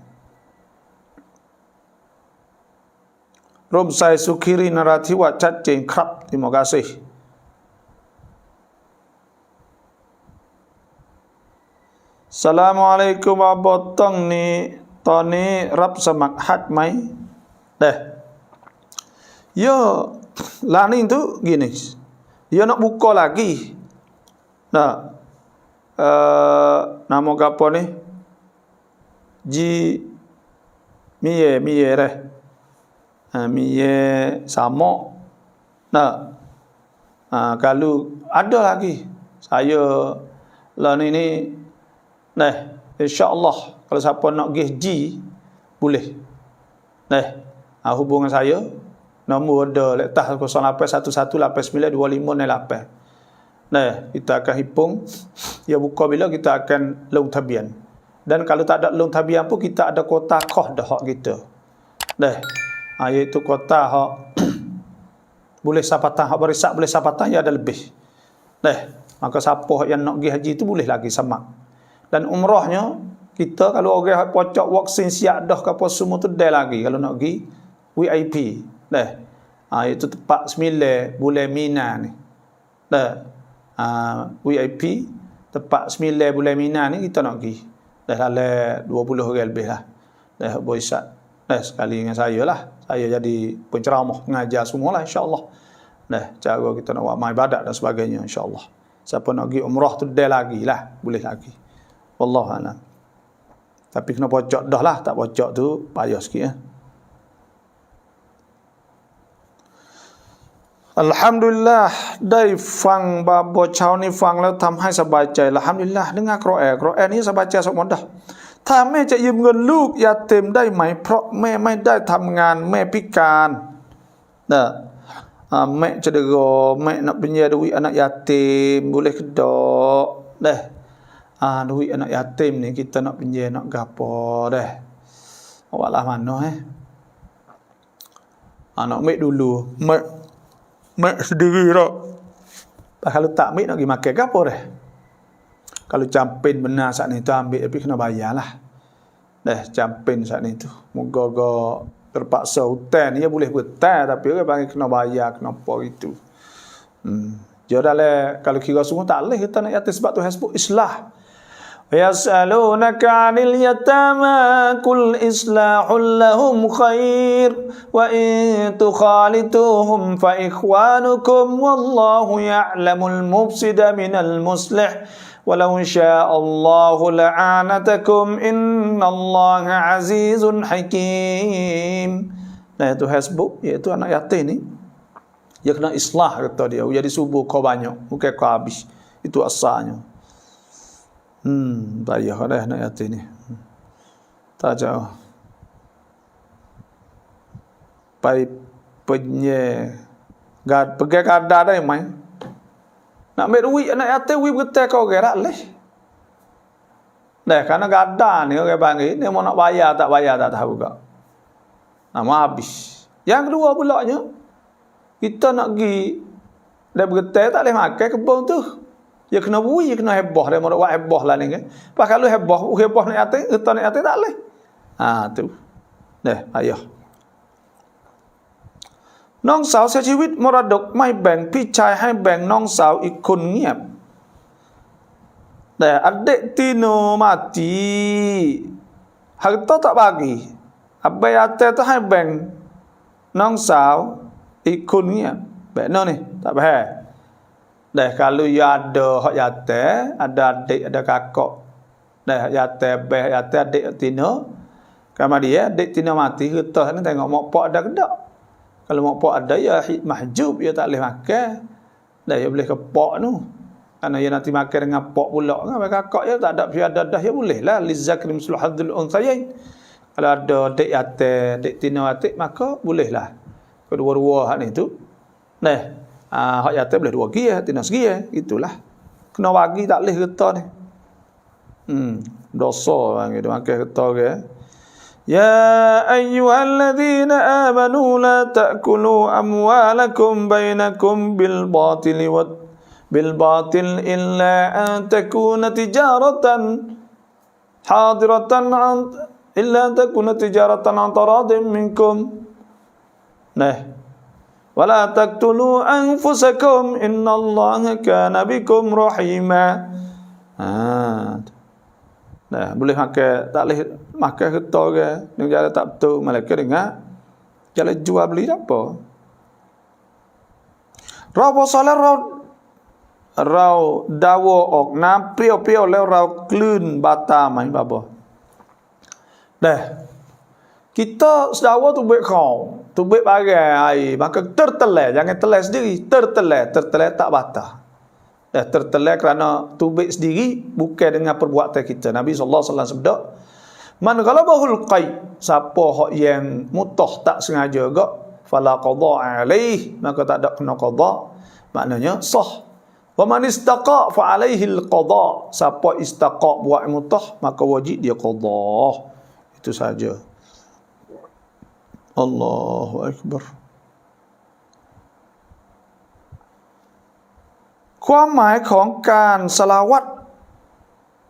ร่มใส่สุขิรินราธิวาสชัดเจนครับ terima kasih. Assalamualaikum abotong ni ตอนนี้รับสมัครฮัจญ์ไหม Ya Lani tu gini, dia nak buka lagi. Nama apa ni? Miye dah. Miye sama. Kalau ada lagi, saya Lani ni, insya-Allah kalau siapa nak pergi boleh. Hubungan saya nombor ada letak 0811892508. Kita akan hitung dia buka bila kita akan long tabian. Dan kalau tak ada long tabian pun kita ada kota qahdah hak kita. Iaitu kota hak boleh sapatan, hak berisak boleh sapatan ya ada lebih. Maka siapa yang nak pergi haji itu boleh lagi samak. Dan umrahnya kita kalau orang pocok vaksin siap dah ke apa semua tu dah lagi kalau nak pergi VIP. Itu tempat 9 bulan Mina ni. VIP tempat 9 bulan Mina ni kita nak pergi. Dah dalam 20 orang lebih lah. Dah boisak. Sekali dengan saya lah. Saya jadi penceramah, mengajar semualah insya-Allah. Cara kita nak buat ibadat dan sebagainya insya-Allah. Siapa nak pergi umrah tu dah lagi lah, boleh lagi. Wallahu a'lam. Tapi kena pocok dah lah, tak pocok tu payah sikit ya. Alhamdulillah ได้ฟังบาบเช้านี้ฟังแล้วทำให้สบายใจอัลฮัมดุลิลละห์dengar Quranนี้สบายใจสมดถ้าแม่จะยืมเงินลูกยาเต็มได้ไหมเพราะแม่ไม่ได้ทำงานแม่พิการ Dah. Mek cedera, mek nak pinjam duit anak yatim, boleh kedok. Dah. Duit anak yatim ni kita nak pinjam nak gapo dah. Awak lah mana nak mek dulu. Mek sendiri dah. Kalau tak mek nak pergi makan gapo dah. Kalau campin benar saat ni tu ambil tapi kena bayar lah. Dah campin saat ni tu. Moga-moga terpaksa hutang ni dia boleh hutang tapi orang panggil kena bayar kenapa gitu. Jadi kalau kira semua tak boleh kita nak yatim sebab tu hasbuk islah. Yas'alunaka 'anil yatama qul islahul lahum khair wa in tukhalituhum fa ikhwanukum wallahu ya'lamul mufsida minal muslih walau sya'allahu la'anatakum innallaha azizun hakim. Nah itu hasbuk iaitu anak yatim ni dia kena islah kata dia jadi subuh kau banyak bukan kau habis itu asalnya. Payah dah anak yatim ni. Tak jauh. Pai pergi kadar dah main. Nak ambil duit anak yatim duit betul kau gerak leh. Dah karena kadar ni orang panggil dia mau nak bayar tak tahu kak. Nama habis. Yang kedua pulaknya kita nak pergi dah betul tak boleh makan kebun tu. Dia kena bui, dia kena heboh. Dia mahu buat heboh lah ni kan. Lepas kalau heboh nak yatim, kita nak yatim tak boleh. Tu. Dah, ayah. Nong sào เสียชีวิตมรดกไม่แบ่งพี่ชายให้แบ่งน้องสาวอีกคนเงียบ แต่ adik tino mati harta tak bagi. Abang yatim tu ให้แบ่งน้องสาวอีกคนเงียบ แบบนั้นนี่ tak faham. Dah kalau ya ada hak yatim, ada adik, ada kakak. Dah hak yatim, hak yatim adik tino. Kalau dia adik tino mati, kita ni tengok mak pak ada ke tak. Kalau mak pak ada ya mahjub, ya tak boleh makan. Dah ya boleh ke pak tu. Karena ya nanti makan dengan pak pula kan. Kakak ya tak ada piada dah ya boleh lah. Lizakri mislu hadzul unthayain. Kalau ada adik yatim, adik tino adik maka boleh lah. Kedua-dua hak ni tu. Dah. Hak yatim boleh dua gia, tina segia, itulah. Kena bagi tak boleh kita ni. Dosa bang dia makan kita ke. Ya ayyuhalladzina amanu la ta'kulu amwalakum bainakum bil batil illa an takuna tijaratan hadiratan illa an takuna tijaratan an taradin minkum. Nah wala taqtulu anfusakum innallaha kana bikum rahima. Nah, boleh makan tak boleh makan kita ke dengan cara tak betul malaikat dengar jalan jual beli apa. Raw salar raw dawo ok nam prio แล้วเราคลื่นบาตาmai bapa. Dah. Kita sedawa tu baik kau. Tu baik bagai maka tertelai, jangan telai sendiri, tertelai tak batal. Dah tertelai kerana tu baik sendiri bukan dengan perbuatan kita. Nabi sallallahu alaihi wasallam sabda, "Man ghalabahul qai", siapa hak yang mutah tak sengaja gak, fala qada alaih, maka tak ada kena qada. Maknanya sah. Wa man istaqa fa alaihi alqada, siapa istaqa buat mutah maka wajib dia qada. Itu saja. Allahu Akbar. ความหมายของการสลาวัต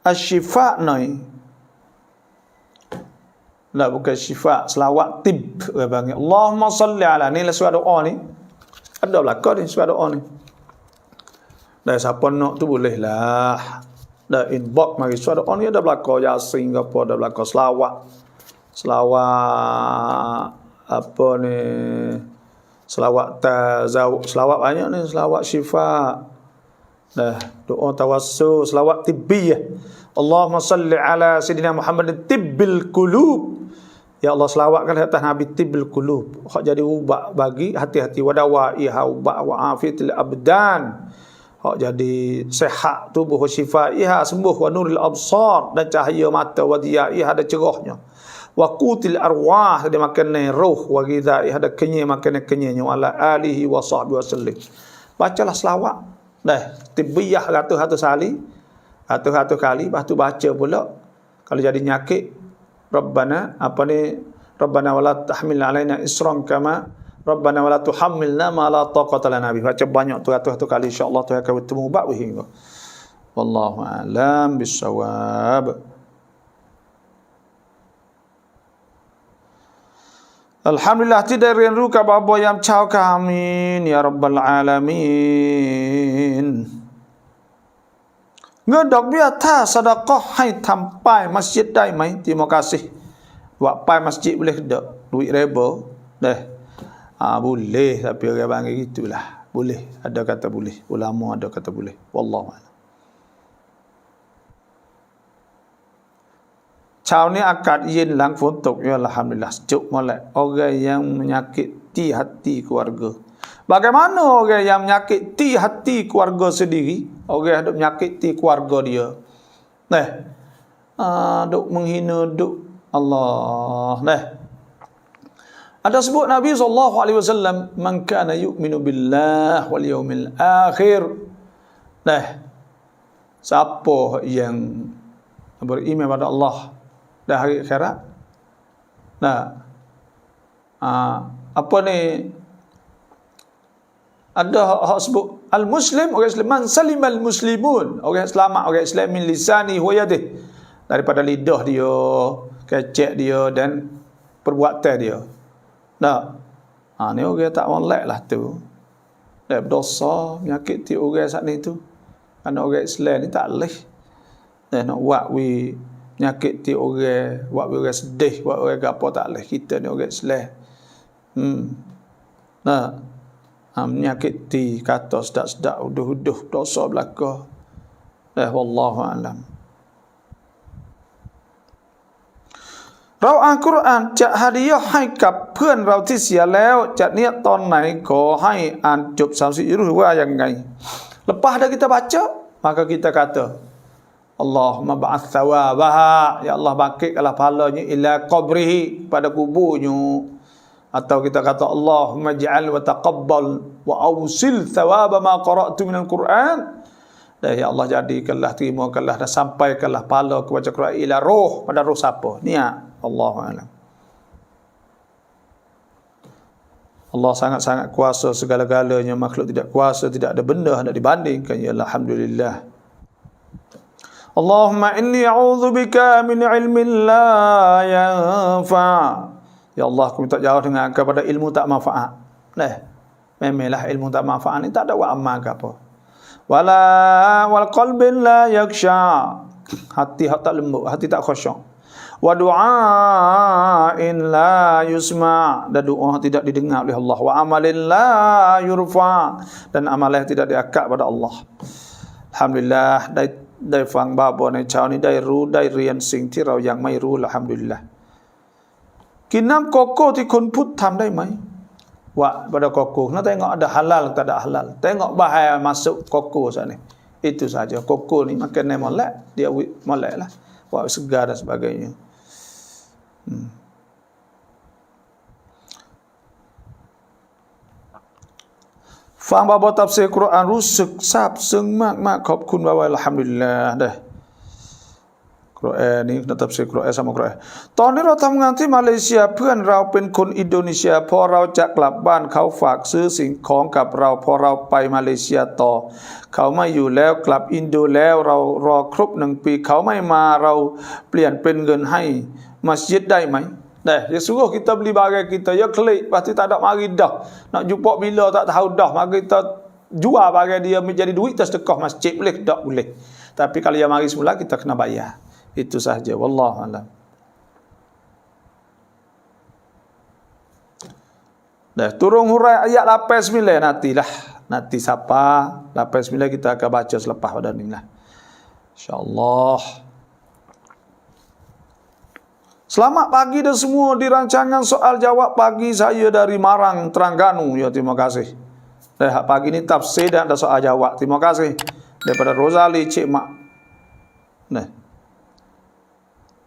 อัชชิฟะหน่อย Lah bukan syifa, selawat tib. Allahumma salli ala, ni lah surat doa ni. Ada belakang ni surat doa ni. Dah siapa nak tu boleh lah. Dah inbox mari surat doa ni ada belakang Yasin ke apa, ada belakang selawat apa ni, selawat tazawud, selawat banyak ni, selawat syifa. Dah doa tawassul, selawat tibbiyah. Allahumma salli ala sayyidina Muhammad tibbil qulub. Ya Allah selawatkan atas Nabi tibbil qulub. Hak jadi ubat bagi hati-hati, wadawaiha ubat wa afiatil abdan. Hak jadi sehat tubuh, syifaiha sembuh, wa nuril absar, dan cahaya mata, wa diyaiha, ada cerahnya. wa qutil arwah, dia makan roh, wa ghidai, ada kenyai makan kenyai, wa ala alihi wa sahbihi wasallim. Bacalah selawat. Dah, tibiyah ratus-ratus kali. Ratus-ratus kali, lepas tu baca pula. Kalau jadi nyakit, Rabbana, Rabbana wala tahmil alaina isran kama Rabbana wala tuhammilna ma la taqata lana bih. Baca banyak tu ratus-ratus kali, insya-Allah tu akan bertemu ubat wih. Wallahu a'lam bissawab. Alhamdulillah tidak rindu ke bapa yang chao kami ya rabbal alamin. Ngedok biar ta sedekah haiทำ ป้าย masjid ได้ไหม terima kasih. Buat ป้าย masjid boleh tak? Duit reba. Dah. Boleh tapi orang panggil gitulah. Boleh. Ada kata boleh. Ulama ada kata boleh. Wallahu a'lam. Chao ni akad yin lang phun tok ya alhamdulillah sejuk molek. Orang yang menyakiti hati keluarga. Bagaimana orang yang menyakiti hati keluarga sendiri? Orang yang menyakiti keluarga dia. Duk menghina duk Allah. Ada sebut Nabi SAW, man kana yu'minu billah wal yawmil akhir. Siapa yang beriman pada Allah dan hari akhirat. Apa ni? Ada hak sebut al-muslim, orang Islam, man salimal muslimun, orang selamat, orang Islam min lisani wa yadihi, daripada lidah dia, kecek dia dan perbuatan dia. Ni orang tak molek lah tu. Dia berdosa menyakiti orang saat ni tu. Kerana orang Islam ni tak boleh. Nak buat menyakiti orang, buat orang sedih, buat orang apa tak boleh. Kita ni orang Islam. Menyakiti, kata sedap-sedap, uduh-uduh, dosa belaka. Wallahu a'lam. Rau Al-Quranจะhadiahให้กับเพื่อนเราที่เสียแล้วจะเนียดตอนไหนขอให้อ่านจบ30 juzว่ายังไง Lepas dah kita baca, maka kita kata Allahumma ba'ath thawabaha, ya Allah bangkitkanlah pahalanya ila qabrihi, pada kuburnya. Atau kita kata Allahumma ja'al wa taqabbal wa awsil thawaba ma qara'tu minal Quran. Ya Allah jadikanlah, terimakanlah dan sampaikanlah pahala kebaca Quran ila roh, pada roh siapa? Niat. Allahu a'lam. Allah sangat-sangat kuasa segala-galanya, makhluk tidak kuasa, tidak ada benda nak dibandingkan. Ya alhamdulillah. Allahumma inni a'udzubika min ilmin la yanfa'. Ya Allah, aku minta jauh dengan Engkau pada ilmu tak manfaat. Memanglah ilmu tak manfaat ni tak ada buat amal ke apa. Wal qalbin la yakhsha. Hati tak lembut, hati tak khusyuk. Wa du'ain la yusma', dan doa tidak didengar oleh Allah. Wa amalin la yurfa', dan amalan tidak diangkat pada Allah. Alhamdulillah,ได้ฟังบาบอในเช้านี้ได้รู้ได้เรียนสิ่งที่เรายังไม่รู้อัลฮัมดุลิลละห์ กินน้ำโกโก้ที่คนพุทธทำได้ไหม Wah, pada koko. Nak tengok ada halal tak ada halal. Tengok bahaya masuk koko saat ni. Itu saja. Koko ni makan ni molek, dia molek lah. Wah, segar dan sebagainya. Faham bapa tafsir Quran รู้สึกซาบซึ้งมากๆขอบคุณบาบาอัลฮัมดุลิลลาห์ Quran นี่นัก tafsir Quran sama Quran ตอนนี้เราทำงานที่มาเลเซียเพื่อนเราเป็นคนอินโดนีเซียพอเราจะกลับบ้านเขาฝากซื้อสิ่งของกับเราพอเราไปมาเลเซียต่อเขาไม่อยู่แล้วกลับอินโดแล้วเรารอครบ1 ปีเขาไม่มาเราเปลี่ยนเป็นเงินให้มัสยิดได้ไหม Ya suruh kita beli barang kita, ya klik, pasti tak ada mari dah. Nak jumpa bila tak tahu dah, maka kita jual barang dia menjadi duit kita sedekah masjid, boleh tak? Boleh. Tapi kalau yang mari semula kita kena bayar. Itu sahaja. Wallahu a'lam. Turun hurai ayat 89 nantilah. Nanti siapa 89 kita akan baca selepas pada ni lah. InsyaAllah. Selamat pagi dan semua di rancangan soal jawab pagi saya dari Marang, Terengganu. Ya, terima kasih. Pagi ni tafsir dan ada soal jawab. Terima kasih. Daripada Rosali Cik Mak.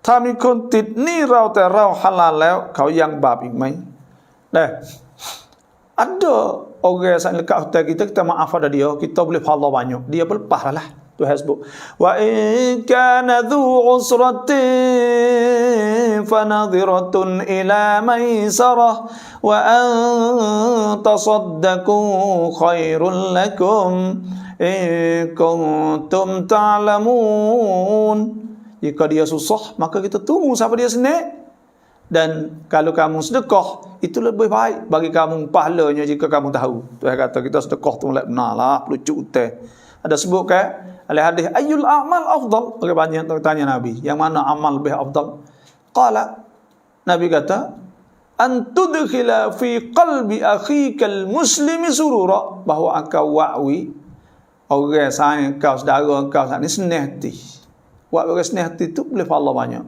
ถ้ามีคนติดหนี้เราแต่เราฮาลาลแล้วเขายังบาปอีกไหมada orang yang lekat hutang kita maaf pada dia, kita boleh pahala banyak, dia berlepas lah Tuhan sebut wa in kana dhu usratin fanadhiratun ila maisarah wa an tasaddaqu khairul lakum in kuntum ta'lamun. Jika dia susah maka kita tunggu sampai dia senang, dan kalau kamu sedekah itu lebih baik bagi kamu pahalanya jika kamu tahu. Tuhan kata kita sedekah tu mulai benar lah, pelucuk utang. Ada sebut kan oleh hadis ayyul a'mal afdal, orang banyak tanya Nabi yang mana amal lebih afdal. Qala, Nabi kata an tudkhila fi qalbi akhikal muslimi surura, bahawa engkau wa'wi orang sayang kau, saudara kau saat ni senang hati. Wa'wi orang senang hati tu boleh pahala banyak.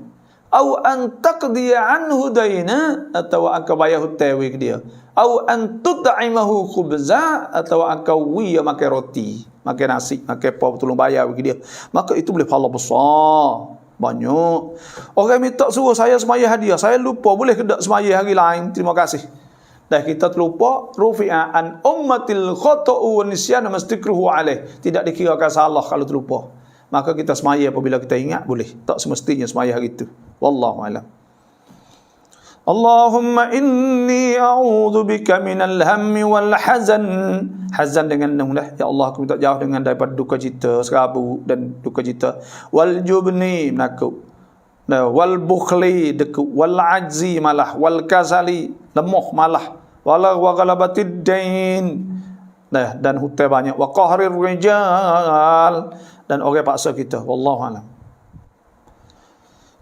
Au an taqdiya anhu dayna, atau engkau bayar hutang ke dia. Au an tud'imahu khubza, atau engkau wi makan roti, makan nasi, makan apa tolong bayar ke dia. Maka itu boleh pahala besar. Banyak. Orang minta suruh saya semaya hadiah, saya lupa, boleh ke tak semaya hari lain? Terima kasih. Dah kita terlupa, rufi'a an ummatil khata'u wa nisyan mastikruhu alaih. Tidak dikirakan salah kalau terlupa. Maka kita semaya apabila kita ingat boleh. Tak semestinya semaya hari itu. Wallahu a'lam. Allahumma inni a'udzu bika minal hammi wal hazan. Hazan dengan nun dah. Ya Allah, aku minta jauh dengan daripada duka cita, serabu dan duka cita. Wal jubni, menakut. Wal bukhli, dekut. Wal ajzi, malah. Wal kasali, lemah, malah. Wal ghalabatid dain. Dan hutang banyak. Wa qahrir rijal, dan orang paksa kita. Wallahu a'lam.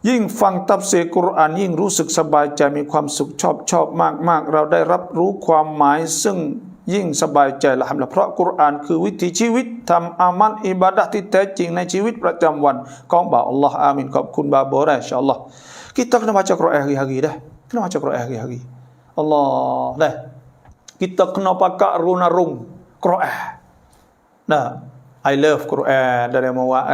ยิ่งฟังตัฟซีรกุรอานยิ่งรู้สึกสบายใจมีความสุขชอบมากเราได้รับรู้ความหมายซึ่งยิ่งสบายใจละฮัมดุลิลลาห์เพราะกุรอานคือวิถีชีวิตทำอามัลอิบาดะห์ที่แท้จริงในชีวิตประจำวันของบ่าวอัลลอฮ์อามีนขอบคุณบาโบได้อินsyaallah kita kena baca Quran hari-hari dah, kena baca Quran hari-hari. Allah dah, kita kena pakai runarung Quran. Nah, I love Quran dari mawak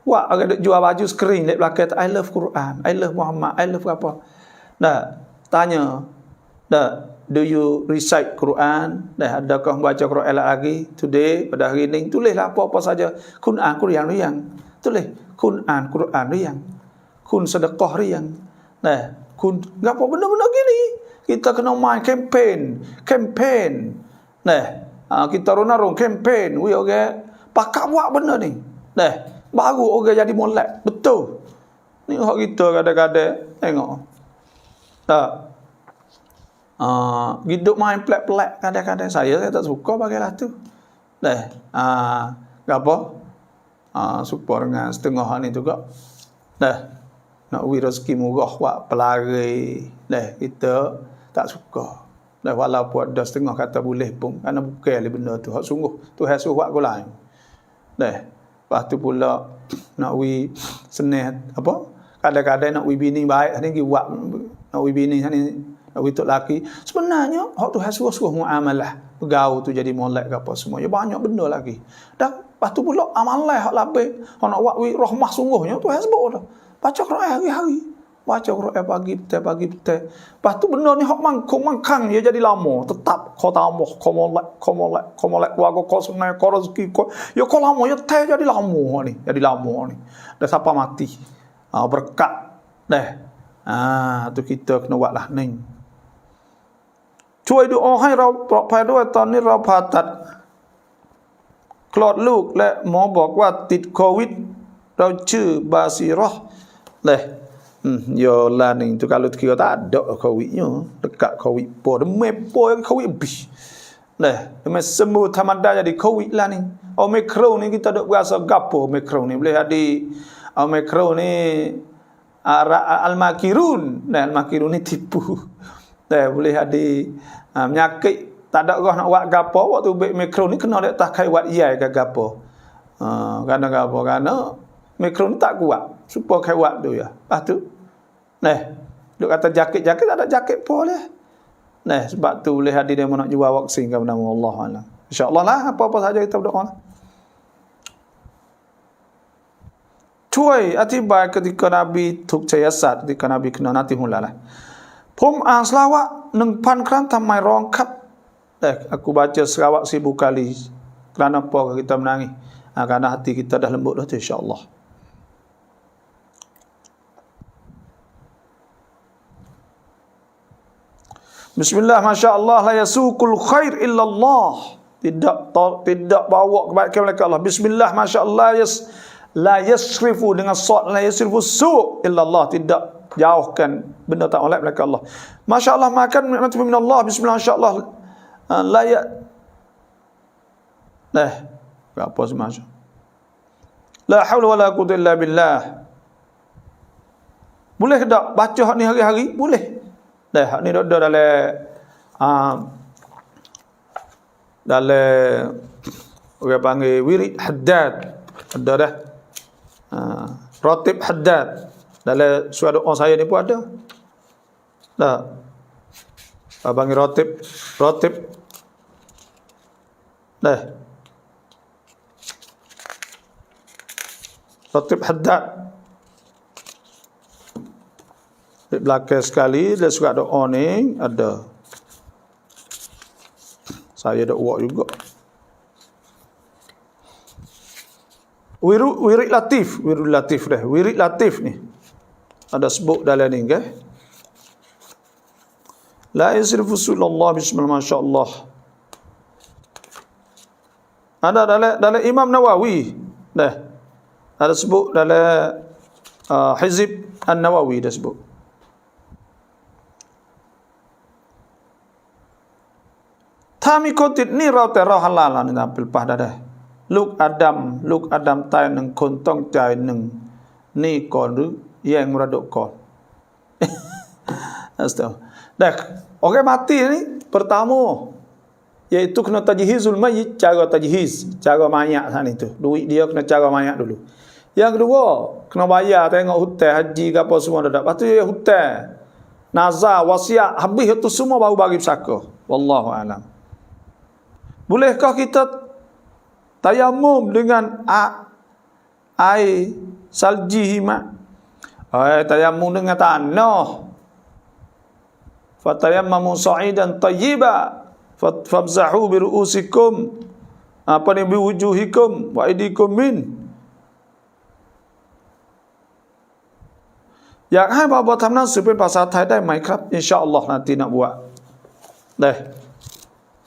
wah, orang duk jual baju skrin dekat belakang I love Quran, I love Muhammad, I love apa. Dah, tanya. Dah, do you recite Quran? Dah, adakah baca Quran lagi? Today, pada hari ini, tulislah apa-apa saja. Quran riang. Tulis Quran riang. Kun sedekah riang. Dah, kun apa benda-benda gini. Kita kena main campaign. Dah, kita runarung campaign. We okay, pakak buat benda ni. Dah, baru orang jadi molek. Betul. Ni hak kita kadang-kadang tengok. Tak. Hidup main pelak-pelak kadang-kadang. Saya tak suka bagailah tu. Dah. Apa? Suka dengan setengah ni juga. Dah. Nak rezeki murah buat pelari. Dah, kita tak suka. Dah, walaupun ada setengah kata boleh pun. Kerana bukan benda tu. Hak sungguh. Tuhan suruh buat lain. Dah. Lepas tu pula nak senang apa? Kadang-kadang nak bini baik ni buat nak bini ni nak tok laki. Sebenarnya hak tu suruh muamalah. Bergaul tu jadi molek ke apa semua. Ya banyak benda lagi. Dan lepas tu pula amalah hak labih. Hak nak buat rahmah sungguhnya tu sebut dah. Baca Quran hari-hari. Baca Quran pagi petang. Lepas tu benda ni hak mangkang dia jadi lama. Tetap kau tambah, kau molek keluarga kau senang, kau rezeki kau. Ya kau lama, ya teh jadi lama ni. Dah sampai mati. Berkat. Dah. Tu kita kena buat lah ni. ช่วยดูอาให้เราปลอดภัยด้วยตอนนี้เราผ่าตัดคลอดลูกและหมอบอกว่าติดโควิดเราชื่อบาซีเราะห์เลยYolah ni tu kalau kira tak ada COVID-nya dekat COVID po mepo COVID habis lah memang sembuh thamada jadi COVID lah ni Omicron ni kita duk rasa gapo Omicron ni boleh jadi Omicron ni al-makirun dan al-makirun ni tipu dah boleh jadi penyakit tak ada orang nak buat gapo waktu Omicron ni kena letak kai buat iai ke gapo kerana gapo kerana Omicron tak kuat supaya kai buat tu ya lepas tu duk kata jaket tak ada jaket pun lah. Sebab tu boleh hadir dia nak jual vaksin kepada nama Allah Allah. InsyaAllah lah apa-apa saja kita berdoa lah. ช่วยอธิบายketika Nabi ถูกชัยสัตว์ketika Nabi kena nanti mulalah ผมอ่านสลาวะ 1,000 ครั้งทำไมร้องครับaku baca selawat 1000 kali kerana apa kita menangis kerana hati kita dah lembut dah tu insya-Allah. Bismillah, masya-Allah, la yasuqul khair illallah. Tidak bawa kebaikan melainkan Allah. Bismillah, masya-Allah, la yasrifu dengan sad, la yasrifu su' illallah, tidak jauhkan benda tak oleh melainkan Allah. Masya-Allah, makan nikmat min Allah. Bismillah, masya-Allah, la ya apa semacam. La haula wala quwwata illa billah. Boleh tak baca hak ni hari-hari? Boleh. Hak ni ada dalam orang panggil wirid haddad. Ada dah. Ratib haddad. Dalam surah doa saya ni pun ada. Dah. Panggil ratib. Dah. Ratib haddad. Di belakang sekali dalam surat doa ni ada. Saya ada buat juga. Wirid latif dah. Wirid latif ni ada sebut dalam ni ke? La yasrifu sallallahu bismillah masyaallah. Ada dalam Imam Nawawi dah. Ada sebut dalam Hizib An-Nawawi dah sebut. Tami kotit ni rau terau halal ni tampil pah dah. Luk Adam tai neng kontong cai neng ni kon ru yang meraduk kon. Astagfirullah. Dah, orang mati ni pertama iaitu kena tajhizul mayyit, cara tajhiz, cara mayat sana itu. Duit dia kena cara mayat dulu. Yang kedua, kena bayar tengok hutang haji ke apa semua dah. Lepas tu dia hutang, nazar, wasiat, habis itu semua baru bagi pesaka. Wallahu a'lam. Bolehkah kita tayamum dengan air salji himat? Tayamum dengan tanah. Fatayammamu sa'idan tayyiba famsahu bi ru'usikum bi wujuhikum wa aydikum min. Yang hai buat thamnan สื่อเป็นภาษาไทยได้ไหมครับ InsyaAllah nanti nak buat.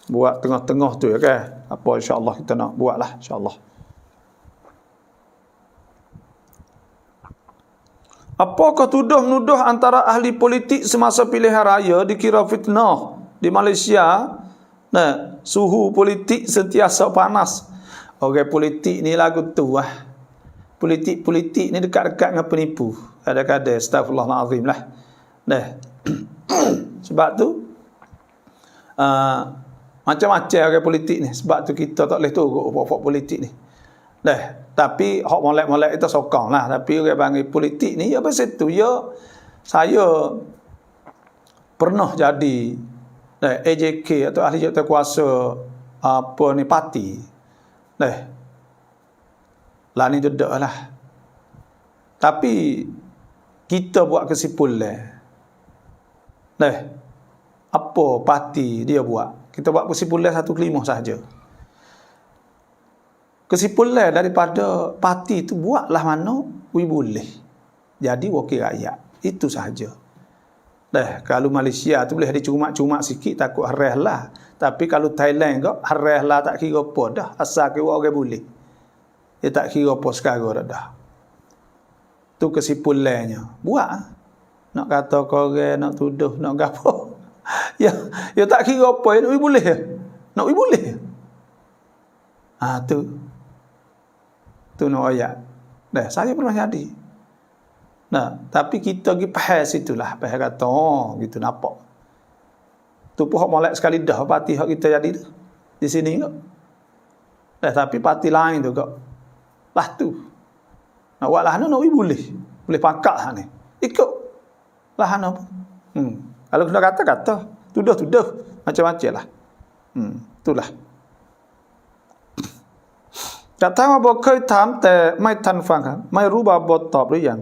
Buat tengah-tengah tu ya kan. Apa insya-Allah kita nak buatlah insya-Allah. Apakah tuduh menuduh antara ahli politik semasa pilihan raya dikira fitnah di Malaysia? Suhu politik sentiasa panas. Orang politik ni lagu tu lah. Politik ni dekat-dekat dengan penipu. Kadang-kadang astagfirullahalazim lah. Sebab tu macam-macam orang politik ni. Sebab tu kita tak boleh turut buat politik ni. Tapi hak molek-molek kita sokong lah. Tapi orang panggil politik ni, ya pasal tu, saya pernah jadi AJK atau ahli jawatankuasa parti. Lah ni dedak lah. Tapi kita buat kesimpulan. Apa parti dia buat? Kita buat kesimpulan satu kelimah sahaja. Kesimpulan daripada parti itu buatlah mana boleh jadi wakil rakyat. Itu sahaja. Kalau Malaysia tu boleh dicuma-cuma sikit takut harah lah. Tapi kalau Thailand kau harah lah tak kira apa dah. Asal kira orang boleh. Dia tak kira apa sekarang dah. Tu kesimpulannya. Buat. Nak kata korang, nak tuduh, nak gapo. Ya tak kira apa, ya nak boleh. Nak boleh. Tu nak ayat. Saya pernah jadi. Tapi kita pergi pahas itulah. Pahas kata, gitu nampak. Tu pun hak molek sekali dah parti hak kita jadi tu. Di sini kok. Tapi parti lain tu kok. Lah tu. Nak buat lahana nak boleh. Boleh pakak hak ni. Ikut lahana pun. Kalau kena kata-kata, tuduh, macam-macam lah. Itulah. จะถามว่าบอกเคยถามแต่ไม่ทันฟังครับไม่รู้บาบทตอบหรือยัง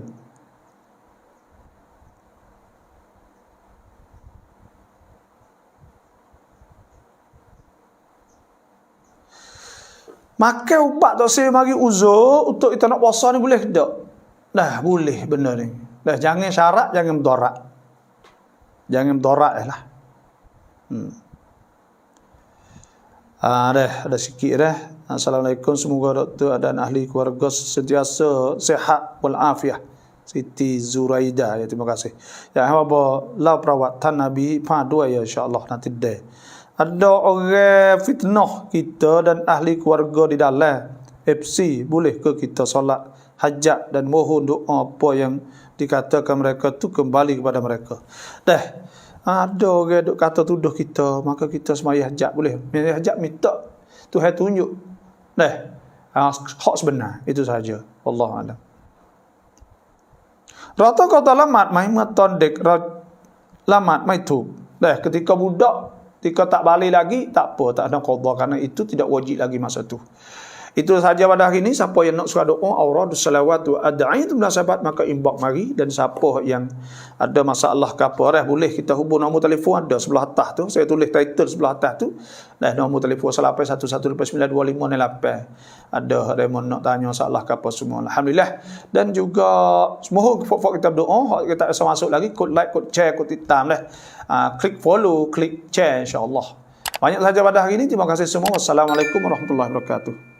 makan ubat tak saya mari uzur untuk kita nak puasa ni boleh tak? Dah boleh benda ni. Dah jangan syarat, jangan mudarat. Jangan mudarat lah. Dah ada sikit dah. Assalamualaikum, semoga doktor dan ahli keluarga sentiasa sihat wal afiah. Siti Zuraida, ya terima kasih. Ya apa lau perawatan Nabi padu ya insya-Allah nanti deh. Ada orang fitnah kita dan ahli keluarga di dalam FC, boleh ke kita solat hajat dan mohon doa apa yang dikatakan mereka tu kembali kepada mereka. Dah ada orang duk kata tuduh kita, maka kita sembahyang hajat boleh. Sembahyang hajat minta Tuhan tunjuk. Dah hak sebenar itu saja. Wallahu a'lam. Rata kata lamat mai maton dek lamat mai tu. Dah ketika budak ketika tak balik lagi, tak apa, tak ada qada kerana itu tidak wajib lagi masa tu. Itu sahaja pada hari ini. Siapa yang nak surah doa, auradus salawat wa ad'ai itu munasabat, maka inbox mari. Dan siapa yang ada masalah ke apa, boleh kita hubung nombor telefon ada sebelah atas tu. Saya tulis title sebelah atas tu. Dan nombor telefon 0811292508. Ada yang nak tanya masalah ke apa semua. Alhamdulillah. Dan juga semoga fok kita berdoa, kita tak masuk lagi, kod like, kod share, kod titam dah. Klik follow, klik share insya-Allah. Banyak sahaja pada hari ini. Terima kasih semua. Wassalamualaikum warahmatullahi wabarakatuh.